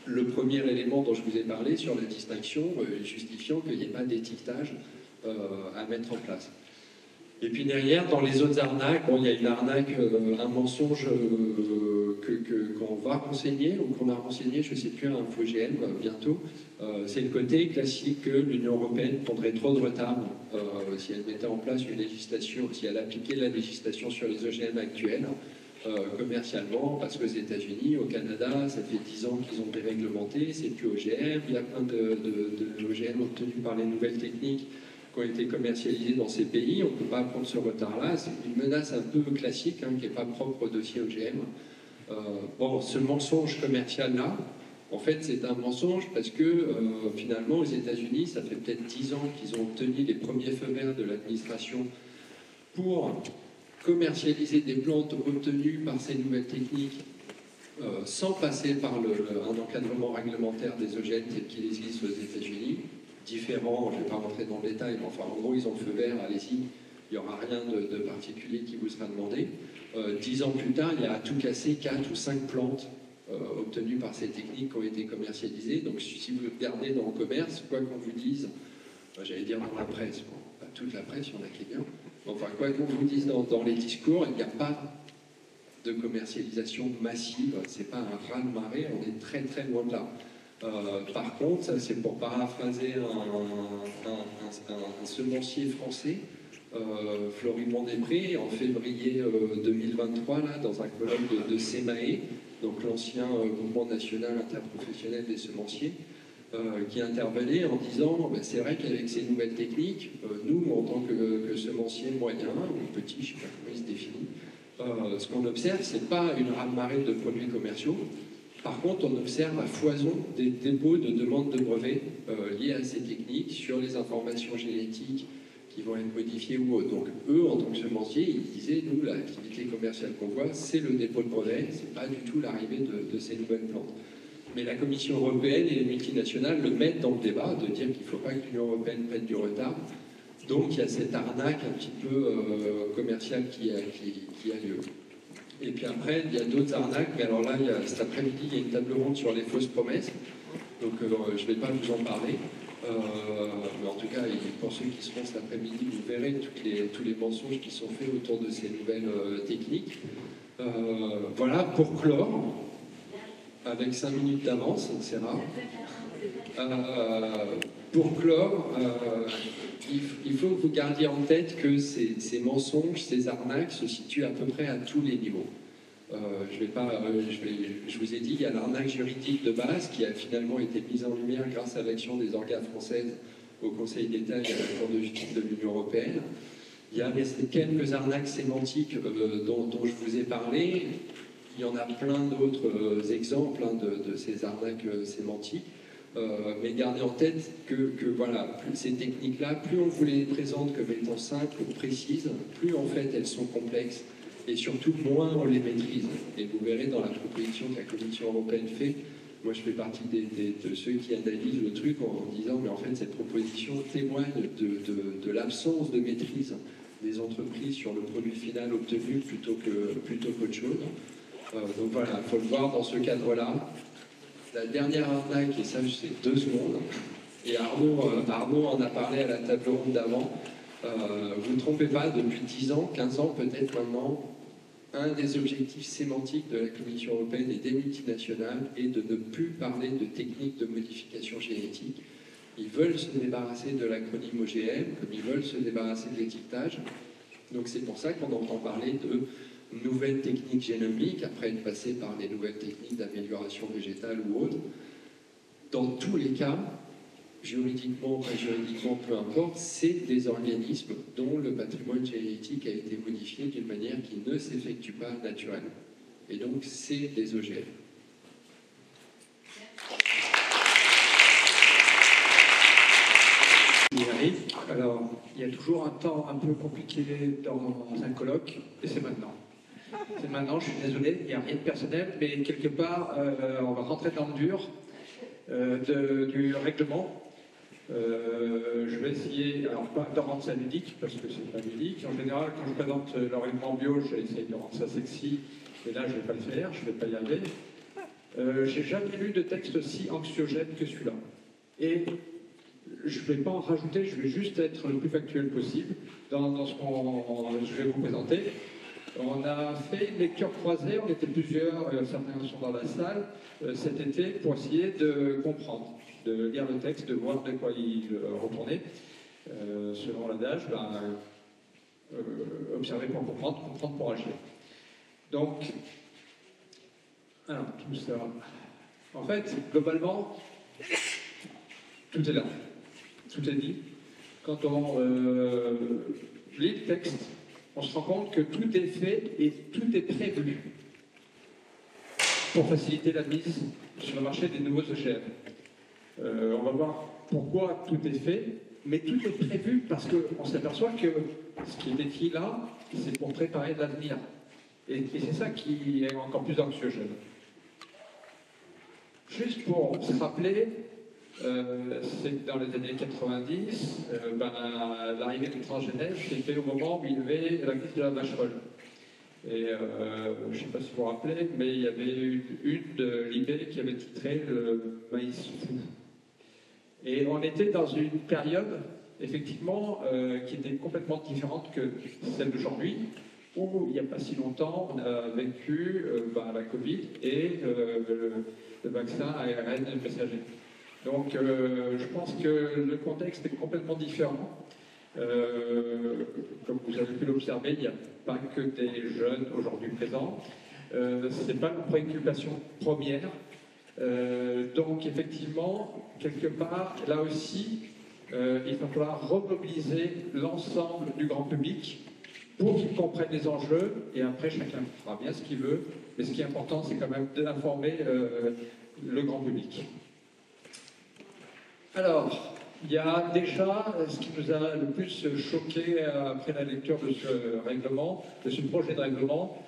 Le premier élément dont je vous ai parlé sur la distinction, justifiant qu'il n'y ait pas d'étiquetage à mettre en place. Et puis derrière, dans les autres arnaques, bon, il y a une arnaque, un mensonge qu'on va renseigner ou qu'on a renseigné, je ne sais plus, à InfoGM bientôt. C'est le côté classique que l'Union européenne prendrait trop de retard si elle mettait en place une législation, si elle appliquait la législation sur les OGM actuels commercialement, parce qu'aux États-Unis, au Canada, ça fait 10 ans qu'ils ont déréglementé, c'est plus OGM, il y a plein de OGM obtenus par les nouvelles techniques qui ont été commercialisés dans ces pays. On ne peut pas prendre ce retard-là. C'est une menace un peu classique, qui n'est pas propre au dossier OGM. Bon, ce mensonge commercial-là, en fait, c'est un mensonge parce que finalement, aux États-Unis, ça fait peut-être 10 ans qu'ils ont obtenu les premiers feux verts de l'administration pour commercialiser des plantes obtenues par ces nouvelles techniques sans passer par un encadrement réglementaire des OGM tel qu'il existe aux États-Unis. Différent, je ne vais pas rentrer dans le détail, mais enfin, en gros, ils ont le feu vert, allez-y, il n'y aura rien de particulier qui vous sera demandé. 10 ans plus tard, il y a à tout casser 4 ou 5 plantes obtenues par ces techniques qui ont été commercialisées. Donc, si vous regardez dans le commerce, quoi qu'on vous dise, j'allais dire dans la presse, bon, pas toute la presse, il y en a qui est bien, enfin, quoi qu'on vous dise dans les discours, il n'y a pas de commercialisation massive, c'est pas un raz-de-marée, on est très très loin de là. Par contre, ça c'est pour paraphraser un semencier français, Florimond-des-Prés, en février 2023, là, dans un colloque de SEMAE, donc l'ancien Mouvement national interprofessionnel des semenciers, qui intervenait en disant c'est vrai qu'avec ces nouvelles techniques, nous, en tant que semenciers moyens ou petits, je ne sais pas comment ils se définissent, ce qu'on observe, c'est pas une raz-de-marée de produits commerciaux. Par contre, on observe à foison des dépôts de demandes de brevets liés à ces techniques sur les informations génétiques qui vont être modifiées ou autres. Donc, eux, en tant que semenciers, ils disaient, nous, l'activité commerciale qu'on voit, c'est le dépôt de brevets, c'est pas du tout l'arrivée de ces nouvelles plantes. Mais la Commission européenne et les multinationales le mettent dans le débat, de dire qu'il ne faut pas que l'Union européenne prenne du retard. Donc, il y a cette arnaque un petit peu commerciale qui a lieu. Et puis après, il y a d'autres arnaques, mais alors là, cet après-midi, il y a une table ronde sur les fausses promesses, donc je ne vais pas vous en parler, mais en tout cas, pour ceux qui seront cet après-midi, vous verrez tous les mensonges qui sont faits autour de ces nouvelles techniques. Voilà, pour clore, avec 5 minutes d'avance, c'est rare, pour clore, il faut que vous gardiez en tête que ces mensonges, ces arnaques se situent à peu près à tous les niveaux. Je vous ai dit, il y a l'arnaque juridique de base qui a finalement été mise en lumière grâce à l'action des organes françaises au Conseil d'État et à la Cour de justice de l'Union européenne. Il y a quelques arnaques sémantiques dont je vous ai parlé. Il y en a plein d'autres exemples de ces arnaques sémantiques. Mais gardez en tête que voilà, ces techniques-là, plus on vous les présente comme étant simples ou précises, plus en fait elles sont complexes et surtout moins on les maîtrise. Et vous verrez dans la proposition que la Commission européenne fait, moi je fais partie de ceux qui analysent le truc en disant mais en fait cette proposition témoigne de l'absence de maîtrise des entreprises sur le produit final obtenu plutôt qu'autre chose. Donc voilà, il faut le voir dans ce cadre-là. La dernière arnaque, et ça c'est 2 secondes, et Arnaud en a parlé à la table ronde d'avant, vous ne trompez pas, depuis 10 ans, 15 ans peut-être maintenant, un des objectifs sémantiques de la Commission européenne et des multinationales est de ne plus parler de techniques de modification génétique. Ils veulent se débarrasser de l'acronyme OGM, comme ils veulent se débarrasser de l'étiquetage. Donc c'est pour ça qu'on entend parler de nouvelles techniques génomiques, après être passé par les nouvelles techniques d'amélioration végétale ou autres. Dans tous les cas, juridiquement, pas juridiquement, peu importe, c'est des organismes dont le patrimoine génétique a été modifié d'une manière qui ne s'effectue pas naturellement. Et donc, c'est des OGM. Alors, il y a toujours un temps un peu compliqué dans un colloque, et c'est maintenant. C'est maintenant, je suis désolé, il n'y a rien de personnel, mais quelque part, on va rentrer dans le dur du règlement. Je vais essayer, alors pas de rendre ça ludique, parce que c'est pas ludique. En général, quand je présente le règlement bio, j'essaie de rendre ça sexy, et là, je ne vais pas le faire, je ne vais pas y arriver. J'ai jamais lu de texte aussi anxiogène que celui-là. Et je ne vais pas en rajouter, je vais juste être le plus factuel possible dans ce que je vais vous présenter. On a fait une lecture croisée, on était plusieurs, certains sont dans la salle, cet été, pour essayer de comprendre, de lire le texte, de voir de quoi il retournait. Selon l'adage, observer pour comprendre, comprendre pour agir. Donc, alors, tout ça. En fait, globalement, tout est là. Tout est dit. Quand on lit le texte, on se rend compte que tout est fait et tout est prévu pour faciliter la mise sur le marché des nouveaux OGM. On va voir pourquoi tout est fait, mais tout est prévu parce qu'on s'aperçoit que ce qui est écrit là, c'est pour préparer l'avenir. Et c'est ça qui est encore plus anxiogène. Juste pour se rappeler, c'est que dans les années 90, l'arrivée du transgénèse s'est fait au moment où il y avait la crise de la vache folle. Et je ne sais pas si vous vous rappelez, mais il y avait une de Libé qui avait titré le maïs fou. Et on était dans une période, effectivement, qui était complètement différente que celle d'aujourd'hui, où il n'y a pas si longtemps, on a vécu la Covid et le vaccin ARN messager. Donc, je pense que le contexte est complètement différent. Comme vous avez pu l'observer, il n'y a pas que des jeunes aujourd'hui présents. Ce n'est pas une préoccupation première. Donc, effectivement, quelque part, là aussi, il va falloir remobiliser l'ensemble du grand public pour qu'ils comprennent les enjeux, et après, chacun fera bien ce qu'il veut. Mais ce qui est important, c'est quand même d'informer le grand public. Alors, il y a déjà ce qui nous a le plus choqué après la lecture de ce règlement, de ce projet de règlement,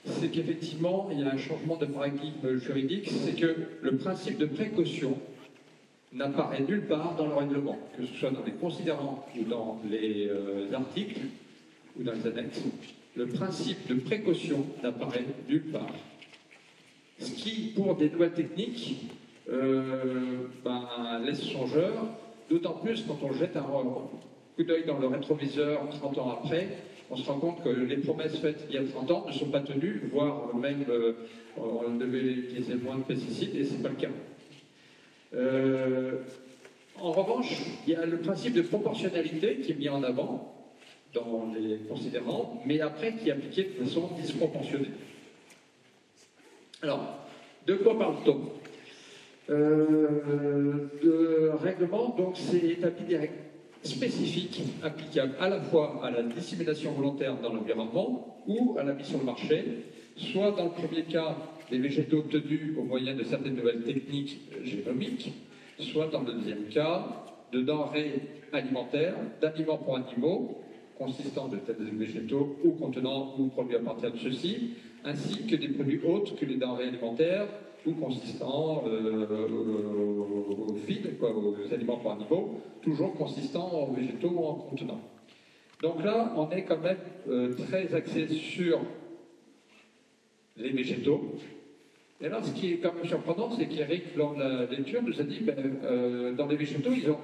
c'est qu'effectivement, il y a un changement de paradigme juridique, c'est que le principe de précaution n'apparaît nulle part dans le règlement, que ce soit dans les considérants ou dans les articles ou dans les annexes. Le principe de précaution n'apparaît nulle part. Ce qui, pour des nouvelles techniques, laisse songeur, d'autant plus quand on jette un coup d'œil dans le rétroviseur 30 ans après, on se rend compte que les promesses faites il y a 30 ans ne sont pas tenues, voire même on devait utiliser moins de pesticides, et ce n'est pas le cas. En revanche, il y a le principe de proportionnalité qui est mis en avant dans les considérants, mais après qui est appliqué de façon disproportionnée. Alors, de quoi parle-t-on ? De règlement, donc c'est établi des règles spécifiques applicables à la fois à la dissémination volontaire dans l'environnement ou à la mise sur le marché, soit dans le premier cas des végétaux obtenus au moyen de certaines nouvelles techniques génomiques, soit dans le deuxième cas de denrées alimentaires, d'aliments pour animaux, consistant de tels végétaux ou contenant ou produits à partir de ceux-ci, ainsi que des produits autres que les denrées alimentaires ou consistant au feed, aux aliments pour animaux, toujours consistant en végétaux ou en contenants. Donc là, on est quand même très axé sur les végétaux. Et là, ce qui est quand même surprenant, c'est qu'Eric, lors de la lecture, nous a dit dans les végétaux, ils ont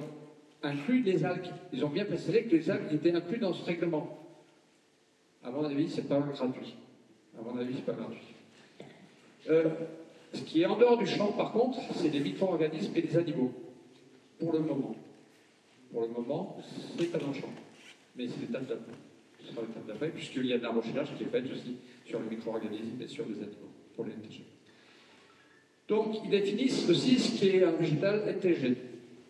inclus des algues. Ils ont bien précisé que les algues étaient inclus dans ce règlement. À mon avis, c'est pas gratuit. À mon avis, c'est pas gratuit. Ce qui est en dehors du champ, par contre, c'est les micro-organismes et les animaux. Pour le moment. Pour le moment, c'est pas dans le champ. Mais c'est l'étape d'après. Ce sera l'étape d'après, puisqu'il y a de la recherche qui est faite aussi sur les micro-organismes et sur les animaux, pour les NTG. Donc, ils définissent aussi ce qui est un végétal NTG.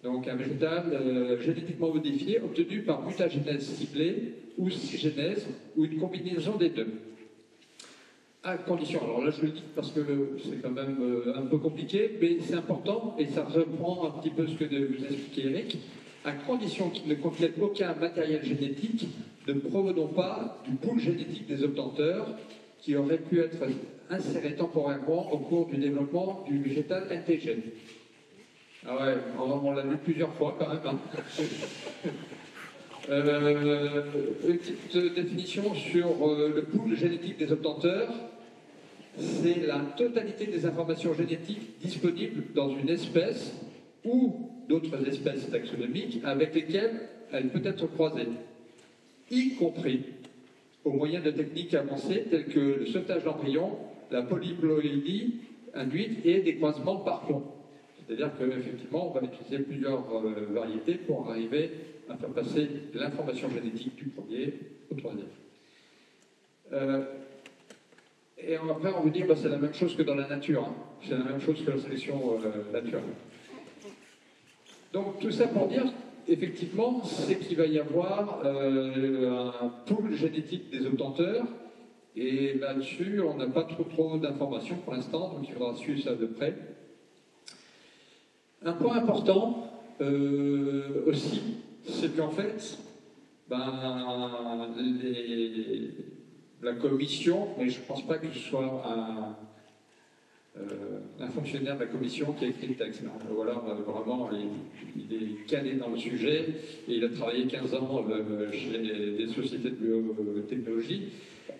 Donc, un végétal génétiquement modifié obtenu par mutagénèse ciblée ou cisgénèse ou une combinaison des deux. À condition, alors là je le dis parce que c'est quand même un peu compliqué, mais c'est important et ça reprend un petit peu ce que vous expliquait Eric, à condition qu'il ne contienne aucun matériel génétique ne provenant pas du pool génétique des obtenteurs qui aurait pu être inséré temporairement au cours du développement du végétal NTG. Ah ouais, on l'a lu plusieurs fois quand même. Hein. Une petite définition sur le pool génétique des obtenteurs. C'est la totalité des informations génétiques disponibles dans une espèce ou d'autres espèces taxonomiques avec lesquelles elle peut être croisée, y compris au moyen de techniques avancées telles que le sauvetage d'embryons, la polyploïdie induite et des croisements par clon. C'est-à-dire qu'effectivement, on va utiliser plusieurs variétés pour arriver à faire passer l'information génétique du premier au troisième. Et après, on vous dit que bah, c'est la même chose que dans la nature. Hein. C'est la même chose que la sélection naturelle. Donc, tout ça pour dire, effectivement, c'est qu'il va y avoir un pool génétique des obtenteurs. Et là-dessus, on n'a pas trop d'informations pour l'instant, donc il faudra suivre ça de près. Un point important aussi, c'est qu'en fait, la commission, mais je ne pense pas que ce soit un fonctionnaire de la commission qui a écrit le texte. Voilà, vraiment, il est calé dans le sujet et il a travaillé 15 ans chez des sociétés de biotechnologie.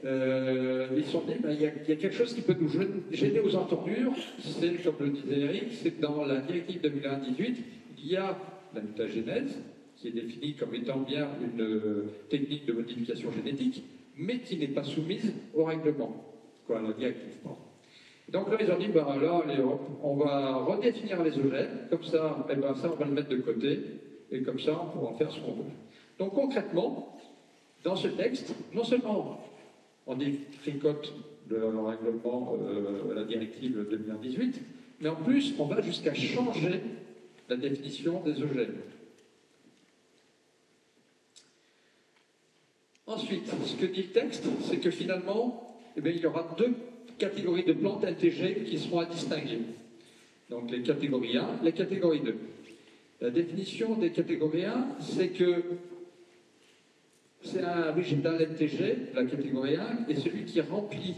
Ils se sont dit, il y a quelque chose qui peut nous gêner aux entournures, c'est, comme le disait Eric, c'est que dans la directive 2001-18, il y a la mutagénèse, qui est définie comme étant bien une technique de modification génétique, mais qui n'est pas soumise au règlement, quoi, à la directive. Donc là, ils ont dit, allez, on va redéfinir les OGM, comme ça, ça, on va le mettre de côté, et comme ça, on pourra en faire ce qu'on veut. Donc concrètement, dans ce texte, non seulement on détricote le règlement, la directive 2018, mais en plus, on va jusqu'à changer la définition des OGM. Ensuite, ce que dit le texte, c'est que finalement, il y aura deux catégories de plantes NTG qui seront à distinguer. Donc les catégories 1, les catégories 2. La définition des catégories 1, c'est que c'est un végétal NTG, la catégorie 1, et celui qui remplit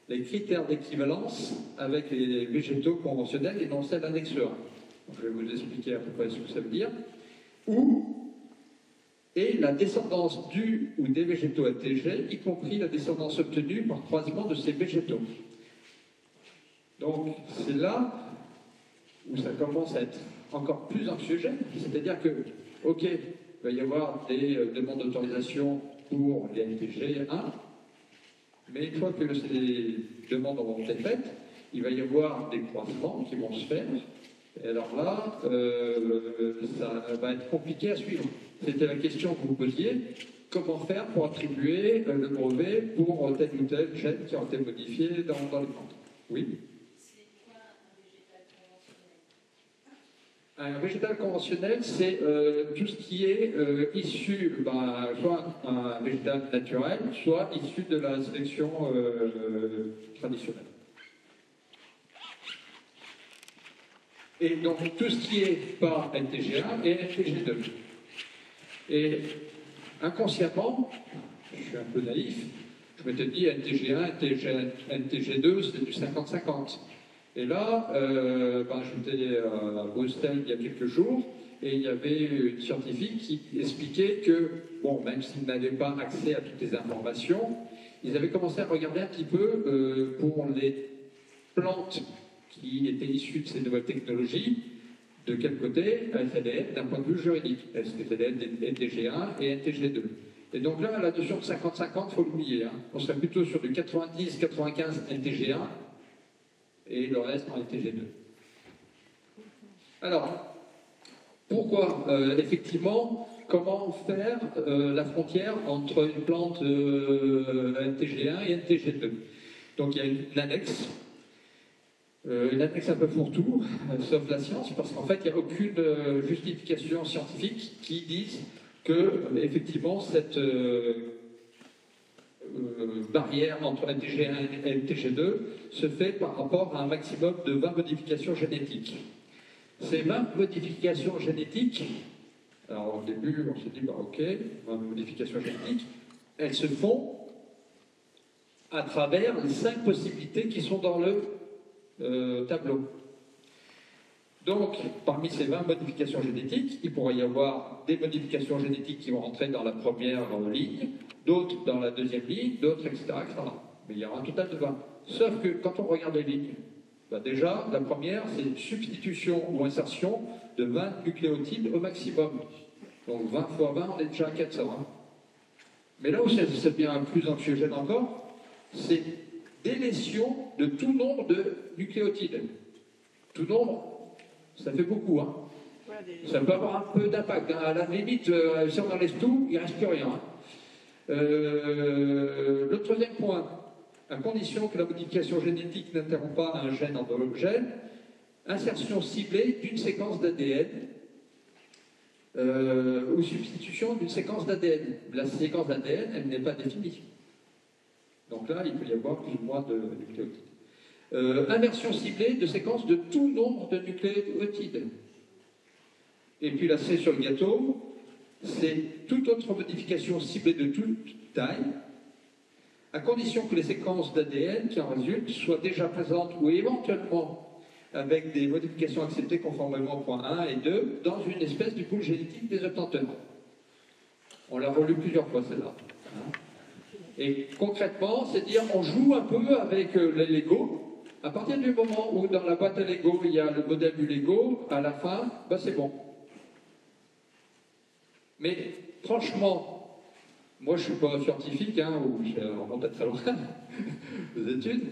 les critères d'équivalence avec les végétaux conventionnels et non celles annexe 1. Donc, je vais vous expliquer à peu près ce que ça veut dire. Et la descendance du ou des végétaux NTG, y compris la descendance obtenue par croisement de ces végétaux. Donc, c'est là où ça commence à être encore plus anxiogène, c'est-à-dire que, ok, il va y avoir des demandes d'autorisation pour les NTG 1, mais une fois que ces demandes auront été faites, il va y avoir des croisements qui vont se faire, et alors là, ça va être compliqué à suivre. C'était la question que vous posiez, comment faire pour attribuer le brevet pour tel ou tel gène qui a été modifié dans les plantes. Oui. Un végétal conventionnel, c'est tout ce qui est issu, soit un végétal naturel, soit issu de la sélection traditionnelle. Et donc tout ce qui est pas NTG1 et NTG2. Et inconsciemment, je suis un peu naïf, je m'étais dit NTG1, NTG2, c'était du 50-50. Et là, j'étais à Bruxelles il y a quelques jours, et il y avait une scientifique qui expliquait que, même s'ils n'avaient pas accès à toutes les informations, ils avaient commencé à regarder un petit peu pour les plantes qui étaient issues de ces nouvelles technologies, de quel côté elles allaient être d'un point de vue juridique. Est-ce qu'elles allaient être NTG1 et NTG2. Et donc là, la notion de 50-50, il faut l'oublier. Hein. On serait plutôt sur du 90-95 NTG1, et le reste en NTG2. Alors, pourquoi effectivement, comment faire la frontière entre une plante NTG1 et NTG2? Donc il y a une annexe un peu fourre-tout, sauf la science, parce qu'en fait, il n'y a aucune justification scientifique qui dise que, effectivement, cette barrière entre NTG1 et NTG2 se fait par rapport à un maximum de 20 modifications génétiques. Ces 20 modifications génétiques, alors au début on s'est dit, ok, 20 modifications génétiques, elles se font à travers les 5 possibilités qui sont dans le tableau. Donc, parmi ces 20 modifications génétiques, il pourrait y avoir des modifications génétiques qui vont rentrer dans la première ligne, d'autres dans la deuxième ligne, d'autres, etc., etc. Mais il y aura un total de 20. Sauf que quand on regarde les lignes, Déjà, la première, c'est substitution ou insertion de 20 nucléotides au maximum. Donc 20 fois 20, on est déjà à 400. Hein. Mais là où ça devient plus anxiogène encore, c'est délétion de tout nombre de nucléotides. Tout nombre, ça fait beaucoup. Hein. Ça peut avoir un peu d'impact. Hein. À la limite, si on enlève tout, il ne reste plus rien. Hein. Le troisième point, à condition que la modification génétique n'interrompt pas un gène endogène, insertion ciblée d'une séquence d'ADN ou substitution d'une séquence d'ADN. La séquence d'ADN, elle n'est pas définie. Donc là, il peut y avoir plus ou moins de nucléotides. Inversion ciblée de séquences de tout nombre de nucléotides. Et puis la C sur le gâteau, c'est toute autre modification ciblée de toute taille, à condition que les séquences d'ADN qui en résultent soient déjà présentes ou éventuellement avec des modifications acceptées conformément au point 1 et 2 dans une espèce du pool génétique des obtenteurs. On l'a relu plusieurs fois celle-là. Et concrètement, c'est dire on joue un peu avec les Lego. À partir du moment où dans la boîte à Lego il y a le modèle du Lego, à la fin, ben c'est bon. Mais franchement, moi, je ne suis pas scientifique, hein, ou je remonte à très loin aux études.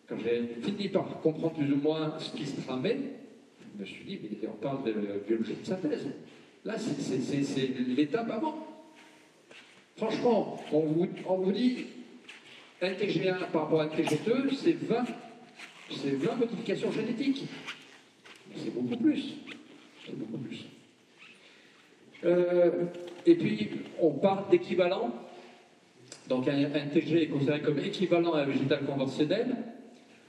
Quand j'ai fini par comprendre plus ou moins ce qui se tramait, je me suis dit, mais on parle de biologie de synthèse. Là, c'est l'étape avant. Franchement, on vous dit NTG1 par rapport à NTG2, c'est 20 modifications génétiques. C'est beaucoup plus. C'est beaucoup plus. Et puis, on parle d'équivalent. Donc, un TG est considéré comme équivalent à un végétal conventionnel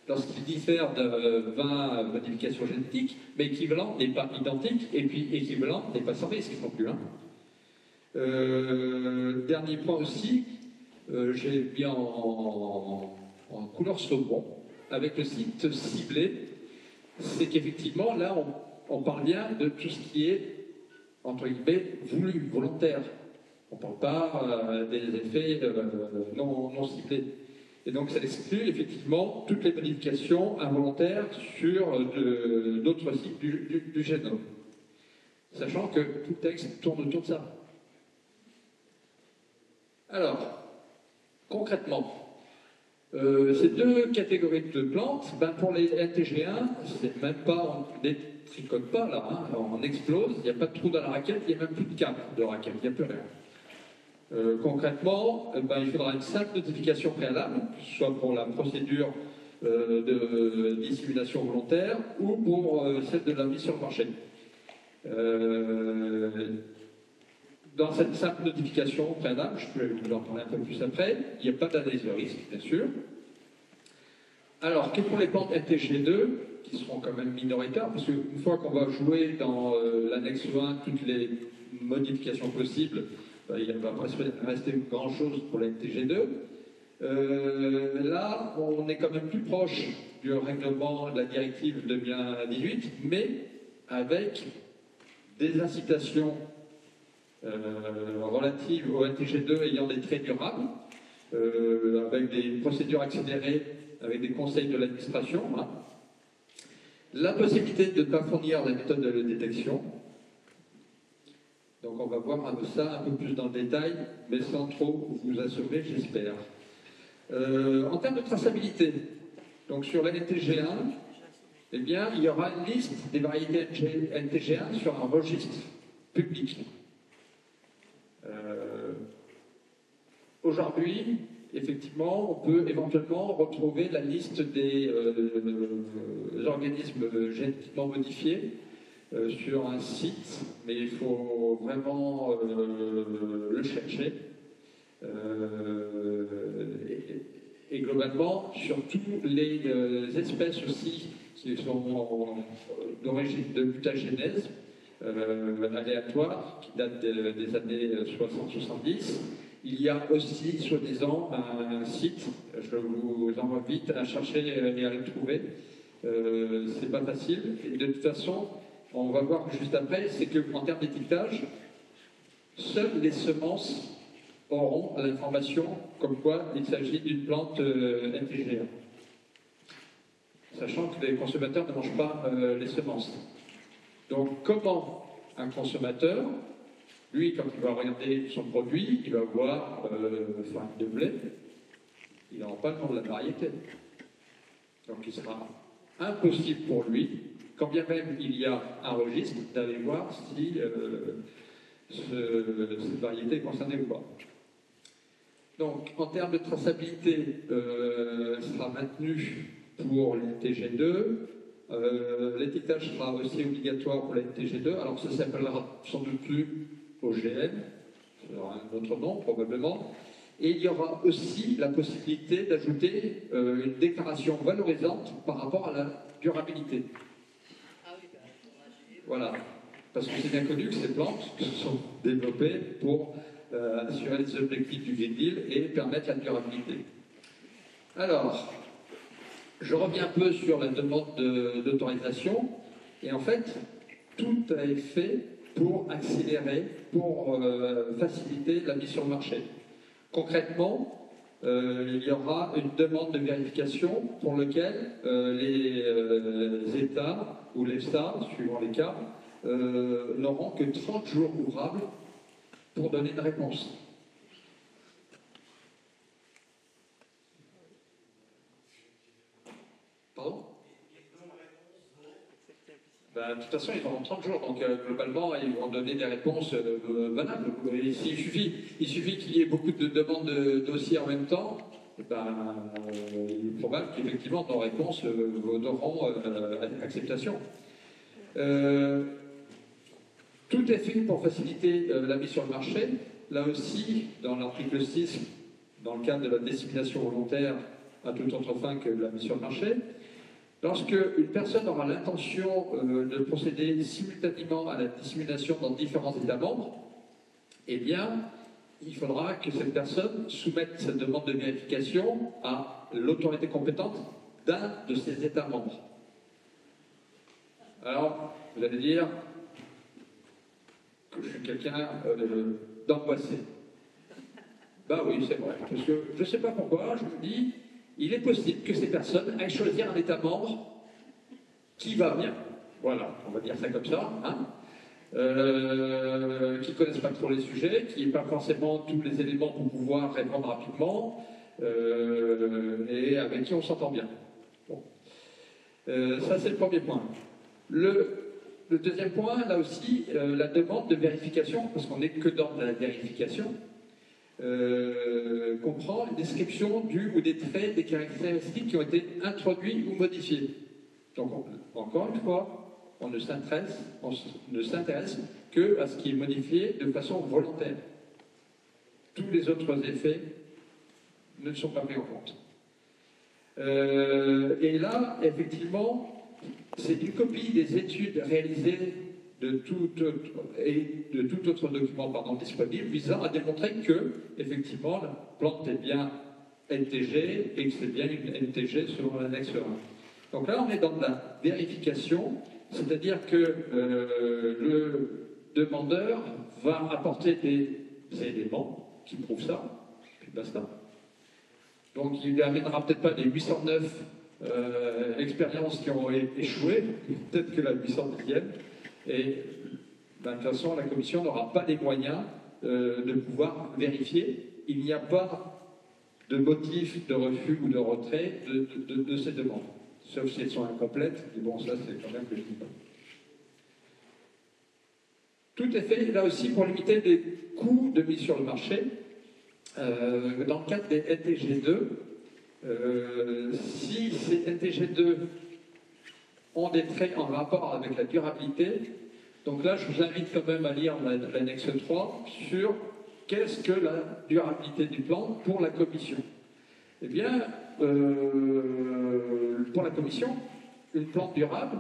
lorsqu'il diffère de 20 modifications génétiques, mais équivalent n'est pas identique, et puis équivalent n'est pas sans risque non plus. Hein. Dernier point aussi, j'ai mis en couleur saumon, avec le site ciblé, c'est qu'effectivement, là, on parle bien de tout ce qui est entre guillemets, voulu, volontaire. On ne parle pas des effets non ciblés. Et donc, ça exclut effectivement toutes les modifications involontaires sur d'autres sites du génome. Sachant que tout le texte tourne autour de ça. Alors, concrètement, ces deux catégories de plantes, ben pour les NTG1, c'est même pas, on ne tricote pas là, hein, on explose, il n'y a pas de trou dans la raquette, il n'y a même plus de cap de raquette, il n'y a plus rien. Concrètement, ben, il faudra une simple notification préalable, soit pour la procédure de dissémination volontaire ou pour celle de la mise sur le marché. Dans cette simple notification préalable, je peux vous en parler un peu plus après, il n'y a pas d'analyse de risque, bien sûr. Alors, quelles sont les plantes NTG2 qui seront quand même minoritaires, parce qu'une fois qu'on va jouer dans l'annexe 1 toutes les modifications possibles, il ne va pas rester grand-chose pour la NTG2. Là, on est quand même plus proche du règlement de la directive 2018, mais avec des incitations relatives au NTG2 ayant des traits durables, avec des procédures accélérées, avec des conseils de l'administration. Hein. La possibilité de ne pas fournir la méthode de détection. Donc on va voir ça un peu plus dans le détail, mais sans trop vous assommer, j'espère. En termes de traçabilité, donc sur la NTG1, eh bien, il y aura une liste des variétés NTG1 sur un registre public. Aujourd'hui, effectivement, on peut éventuellement retrouver la liste des organismes génétiquement modifiés sur un site, mais il faut vraiment le chercher. Et globalement, sur toutes les espèces aussi qui sont d'origine de mutagénèse aléatoire, qui datent des années 60-70, il y a aussi, soi-disant, un site, je vous invite à chercher et à le trouver. C'est pas facile. Et de toute façon, on va voir juste après, c'est qu'en termes d'étiquetage, seules les semences auront l'information comme quoi il s'agit d'une plante NTG1. sachant que les consommateurs ne mangent pas les semences. Donc comment un consommateur, lui, quand il va regarder son produit, il va voir farine de blé, il n'aura pas le nom de la variété. Donc il sera impossible pour lui, quand bien même il y a un registre, d'aller voir si cette variété est concernée ou pas. Donc en termes de traçabilité, elle sera maintenue pour les TG2. L'étiquetage sera aussi obligatoire pour les TG2. Alors ça s'appellera sans doute plus OGM, ça aura un autre nom probablement. Et il y aura aussi la possibilité d'ajouter une déclaration valorisante par rapport à la durabilité. Voilà, parce que c'est bien connu que ces plantes sont développées pour assurer les objectifs du Green Deal et permettre la durabilité. Alors, je reviens un peu sur la demande d'autorisation, et en fait, tout a été fait pour accélérer, pour faciliter la mise sur le marché. Concrètement, il y aura une demande de vérification pour laquelle les États ou l'EFSA, suivant les cas, n'auront que 30 jours ouvrables pour donner une réponse. Pardon ? Ben, de toute façon, ils auront 30 jours, donc globalement, ils vont donner des réponses valables. Il suffit qu'il y ait beaucoup de demandes de dossiers en même temps, ben, il est probable qu'effectivement nos réponses auront acceptation. Tout est fait pour faciliter la mise sur le marché. Là aussi, dans l'article 6, dans le cadre de la dissémination volontaire à toute autre fin que la mise sur le marché, lorsque une personne aura l'intention de procéder simultanément à la dissémination dans différents États membres, eh bien, il faudra que cette personne soumette cette demande de vérification à l'autorité compétente d'un de ces États membres. Alors, vous allez dire que je suis quelqu'un d'angoissé. Ben oui, c'est vrai, parce que je ne sais pas pourquoi, je me dis, il est possible que ces personnes aillent choisir un État membre qui va bien. Voilà, on va dire ça comme ça, hein, qui ne connaissent pas trop les sujets, qui n'ont pas forcément tous les éléments pour pouvoir répondre rapidement, et avec qui on s'entend bien. Bon. Ça, c'est le premier point. Le deuxième point, là aussi, la demande de vérification, parce qu'on n'est que dans la vérification, comprend une description du ou des traits, des caractéristiques qui ont été introduits ou modifiés. Donc, encore une fois, on ne s'intéresse que à ce qui est modifié de façon volontaire. Tous les autres effets ne sont pas pris en compte. Et là, effectivement, c'est une copie des études réalisées de tout autre document disponible visant à démontrer que, effectivement, la plante est bien NTG et que c'est bien une NTG selon l'annexe 1. Donc là, on est dans la vérification, c'est-à-dire que le demandeur va apporter des éléments qui prouvent ça, puis basta. Donc il n'amènera peut-être pas les 809 expériences qui ont échoué, peut-être que la 810e, et ben, de toute façon la Commission n'aura pas les moyens de pouvoir vérifier. Il n'y a pas de motif de refus ou de retrait de ces demandes, sauf si elles sont incomplètes, mais bon, ça c'est quand même que je dis pas. Tout est fait là aussi pour limiter les coûts de mise sur le marché. Dans le cadre des NTG2, si ces NTG2 ont des traits en rapport avec la durabilité, donc là je vous invite quand même à lire l'annexe 3 sur qu'est-ce que la durabilité du plan pour la Commission. Eh bien, pour la Commission, une plante durable,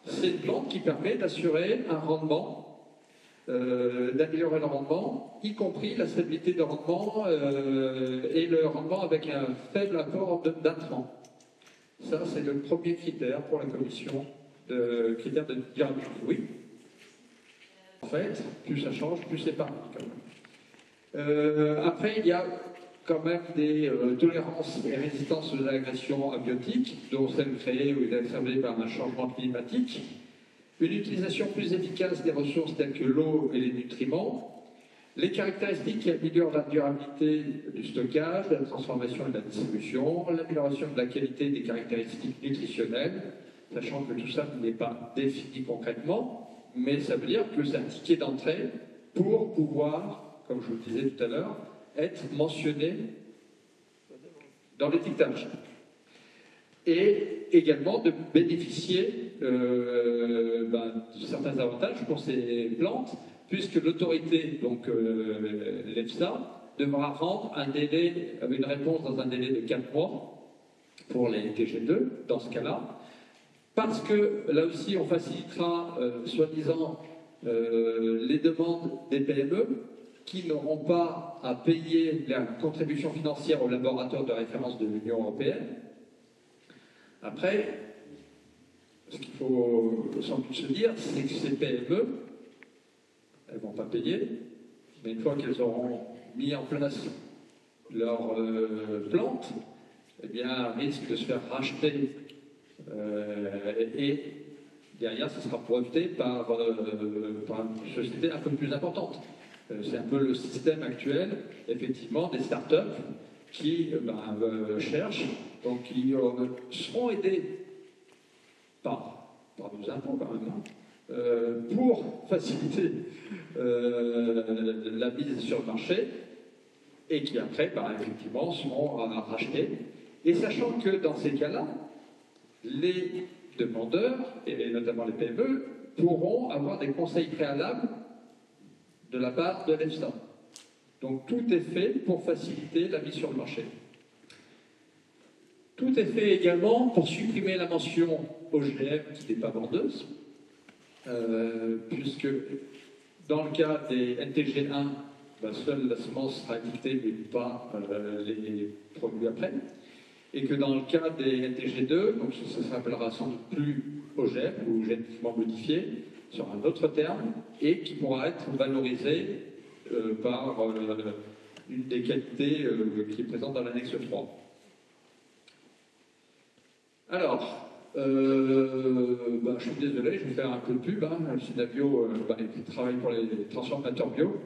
c'est une plante qui permet d'assurer un rendement, d'améliorer le rendement, y compris la stabilité de rendement et le rendement avec un faible apport d'intrants. Ça, c'est le premier critère pour la Commission, critère de durabilité. Oui. En fait, plus ça change, plus c'est pareil. Après, il y a quand même des tolérances et résistances aux agressions abiotiques, dont celles créées ou exacerbées par un changement climatique, une utilisation plus efficace des ressources telles que l'eau et les nutriments, les caractéristiques qui améliorent la durabilité du stockage, de la transformation et de la distribution, l'amélioration de la qualité des caractéristiques nutritionnelles, sachant que tout ça n'est pas défini concrètement, mais ça veut dire que c'est un ticket d'entrée pour pouvoir, comme je vous le disais tout à l'heure, être mentionné dans l'étiquetage. Et également de bénéficier de certains avantages pour ces plantes, puisque l'autorité, donc l'EFSA, devra rendre un délai, une réponse dans un délai de 4 mois pour les TG2, dans ce cas-là, parce que là aussi on facilitera, soi-disant, les demandes des PME qui n'auront pas à payer la contribution financière au laboratoire de référence de l'Union européenne. Après, ce qu'il faut sans doute se dire, c'est que ces PME, elles ne vont pas payer, mais une fois qu'elles auront mis en place leur plante, eh bien, risquent de se faire racheter et derrière, ça sera breveté par une société un peu plus importante. C'est un peu le système actuel, effectivement, des startups qui cherchent, donc qui seront aidés par nos impôts quand même, pour faciliter la mise sur le marché et qui après, effectivement, seront rachetés. Et sachant que dans ces cas-là, les demandeurs, et notamment les PME, pourront avoir des conseils préalables de la part de l'EFSA. Donc tout est fait pour faciliter la mise sur le marché. Tout est fait également pour supprimer la mention OGM qui n'est pas vendeuse, puisque dans le cas des NTG1, seule la semence sera étiquetée, mais pas les produits après. Et que dans le cas des NTG2, donc ça s'appellera sans doute plus OGM ou génétiquement modifié, sur un autre terme, et qui pourra être valorisé par une des qualités qui est présente dans l'annexe 3. Alors, je suis désolé, je vais faire un peu de pub. Synabio qui travaille pour les transformateurs bio.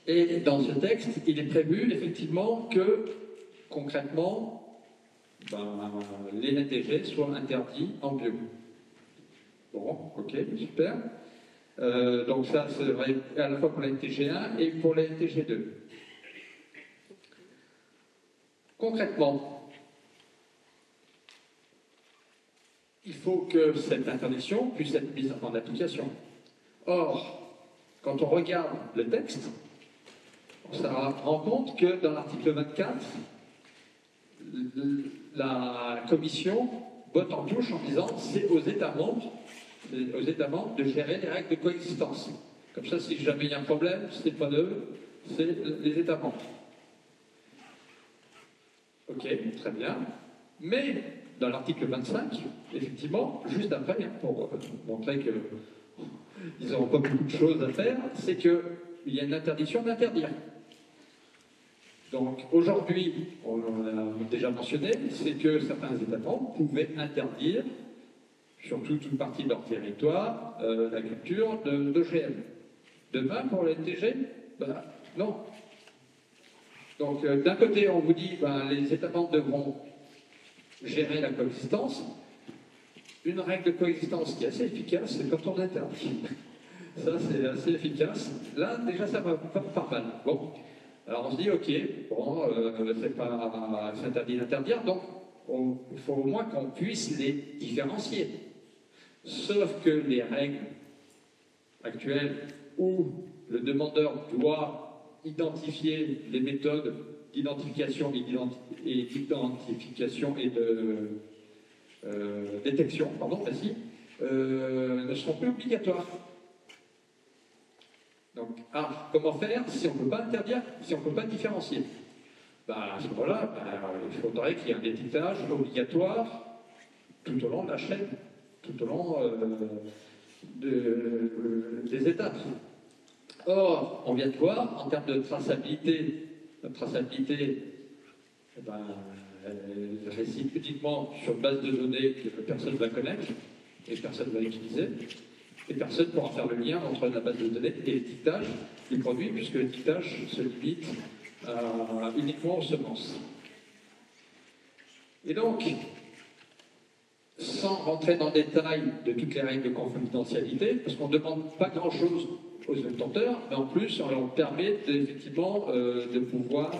Et dans ce texte, il est prévu effectivement que, concrètement, les NTG soient interdits en bio. Bon, ok, super. Donc ça, c'est vrai à la fois pour la NTG1 et pour la NTG2. Concrètement, il faut que cette interdiction puisse être mise en application. Or, quand on regarde le texte, on se rend compte que dans l'article 24, la Commission botte en touche en disant c'est aux États membres de gérer les règles de coexistence. Comme ça, si jamais il y a un problème, ce n'est pas eux, c'est les États membres. Ok, très bien. Mais dans l'article 25, effectivement, juste après, pour montrer qu'ils n'auront pas beaucoup de choses à faire, c'est qu'il y a une interdiction d'interdire. Donc aujourd'hui, on l'a déjà mentionné, c'est que certains États membres pouvaient interdire, sur toute une partie de leur territoire, la culture d'OGM. Demain, pour les NTG, non. Donc d'un côté, on vous dit les États membres devront gérer la coexistence. Une règle de coexistence qui est assez efficace, c'est quand on interdit. Ça, c'est assez efficace. Là, déjà, ça va pas mal. Bon. Alors on se dit, ok, c'est interdit d'interdire, donc il faut au moins qu'on puisse les différencier. Sauf que les règles actuelles où le demandeur doit identifier les méthodes d'identification et d'identification et de détection, ne seront plus obligatoires. Donc, comment faire si on ne peut pas interdire, si on ne peut pas différencier? À ce moment-là, il faudrait qu'il y ait un étiquetage obligatoire tout au long de la chaîne, tout au long des étapes. Or, on vient de voir, en termes de traçabilité La traçabilité, eh ben, elle réside uniquement sur une base de données que personne ne va connaître et personne ne va utiliser. Et personne ne pourra faire le lien entre la base de données et l'étiquetage du produit, puisque l'étiquetage se limite uniquement aux semences. Et donc, sans rentrer dans le détail de toutes les règles de confidentialité, parce qu'on ne demande pas grand-chose aux obtenteurs, mais en plus, on leur permet effectivement de pouvoir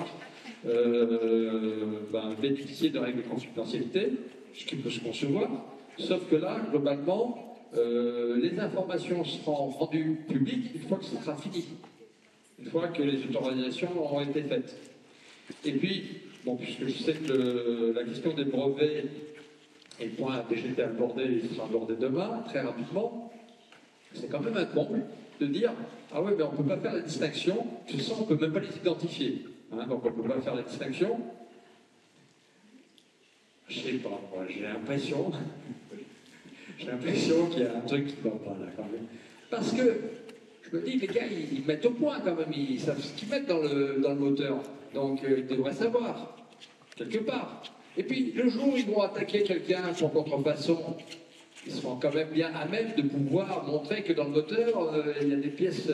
bénéficier de règles de confidentialité, ce qui peut se concevoir, sauf que là, globalement, les informations seront rendues publiques une fois que ce sera fini, une fois que les autorisations auront été faites. Et puis, bon, puisque je sais que la question des brevets est le point a déjà été abordé, il sera abordé demain, très rapidement, c'est quand même un comble de dire « Ah ouais, mais on ne peut pas faire la distinction, de toute façon, on ne peut même pas les identifier. Hein, donc on ne peut pas faire la distinction. » Je sais pas, moi, j'ai l'impression qu'il y a un truc qui ne va pas là quand même. Parce que je me dis, les gars, ils mettent au point quand même, ils savent ce qu'ils mettent dans le moteur. Donc ils devraient savoir, quelque part. Et puis le jour où ils vont attaquer quelqu'un pour contrefaçon, ils seront quand même bien à même de pouvoir montrer que dans le moteur, il y a des pièces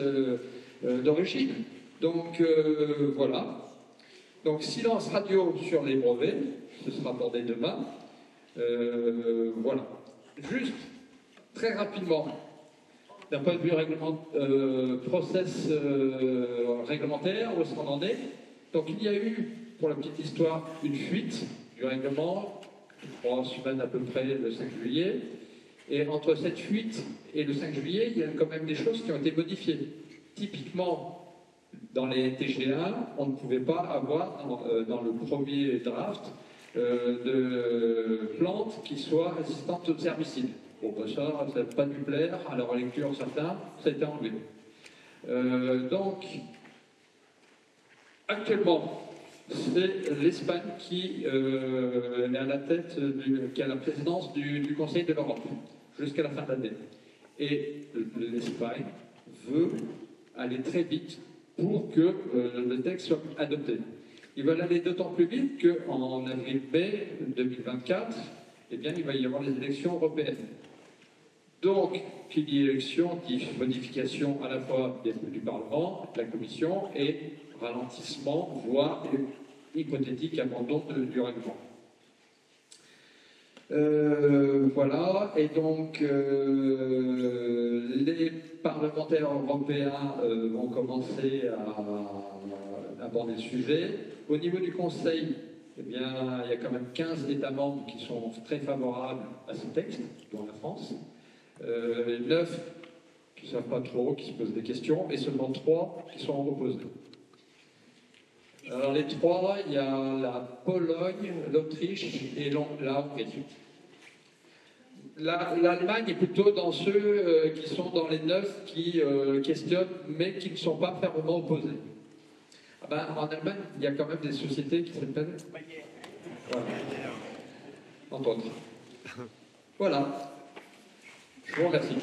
d'origine. Donc voilà. Donc silence radio sur les brevets, ce sera abordé demain. Voilà. Juste, très rapidement, d'un point de vue process réglementaire, où est-ce qu'on en est? Donc il y a eu, pour la petite histoire, une fuite du règlement, 3 semaines à peu près, le 5 juillet. Et entre cette fuite et le 5 juillet, il y a quand même des choses qui ont été modifiées. Typiquement, dans les TGA, on ne pouvait pas avoir dans le premier draft de plantes qui soient résistantes aux herbicides. Bon, ben ça n'a pas dû plaire à la relecture certains, ça a été enlevé. Donc, actuellement, c'est l'Espagne qui est à la tête, qui a la présidence du Conseil de l'Europe jusqu'à la fin de l'année. Et l'Espagne veut aller très vite pour que le texte soit adopté. Ils veulent aller d'autant plus vite qu'en avril-mai 2024, eh bien, il va y avoir les élections européennes. Donc, qui dit élection, dit modification à la fois du Parlement, de la Commission, et ralentissement, voire hypothétique abandon du règlement. Voilà, et donc les parlementaires européens vont commencer à aborder le sujet. Au niveau du Conseil, eh bien, il y a quand même 15 États membres qui sont très favorables à ce texte, dont la France. 9 qui ne savent pas trop, qui se posent des questions, et seulement 3 qui sont opposés. Alors les 3, il y a la Pologne, l'Autriche et la Hongrie. L'Allemagne est plutôt dans ceux qui sont dans les 9 qui questionnent, mais qui ne sont pas fermement opposés. Ah ben, en Allemagne, il y a quand même des sociétés qui s'appellent... Voilà. Entre autres. Voilà. Je vous remercie.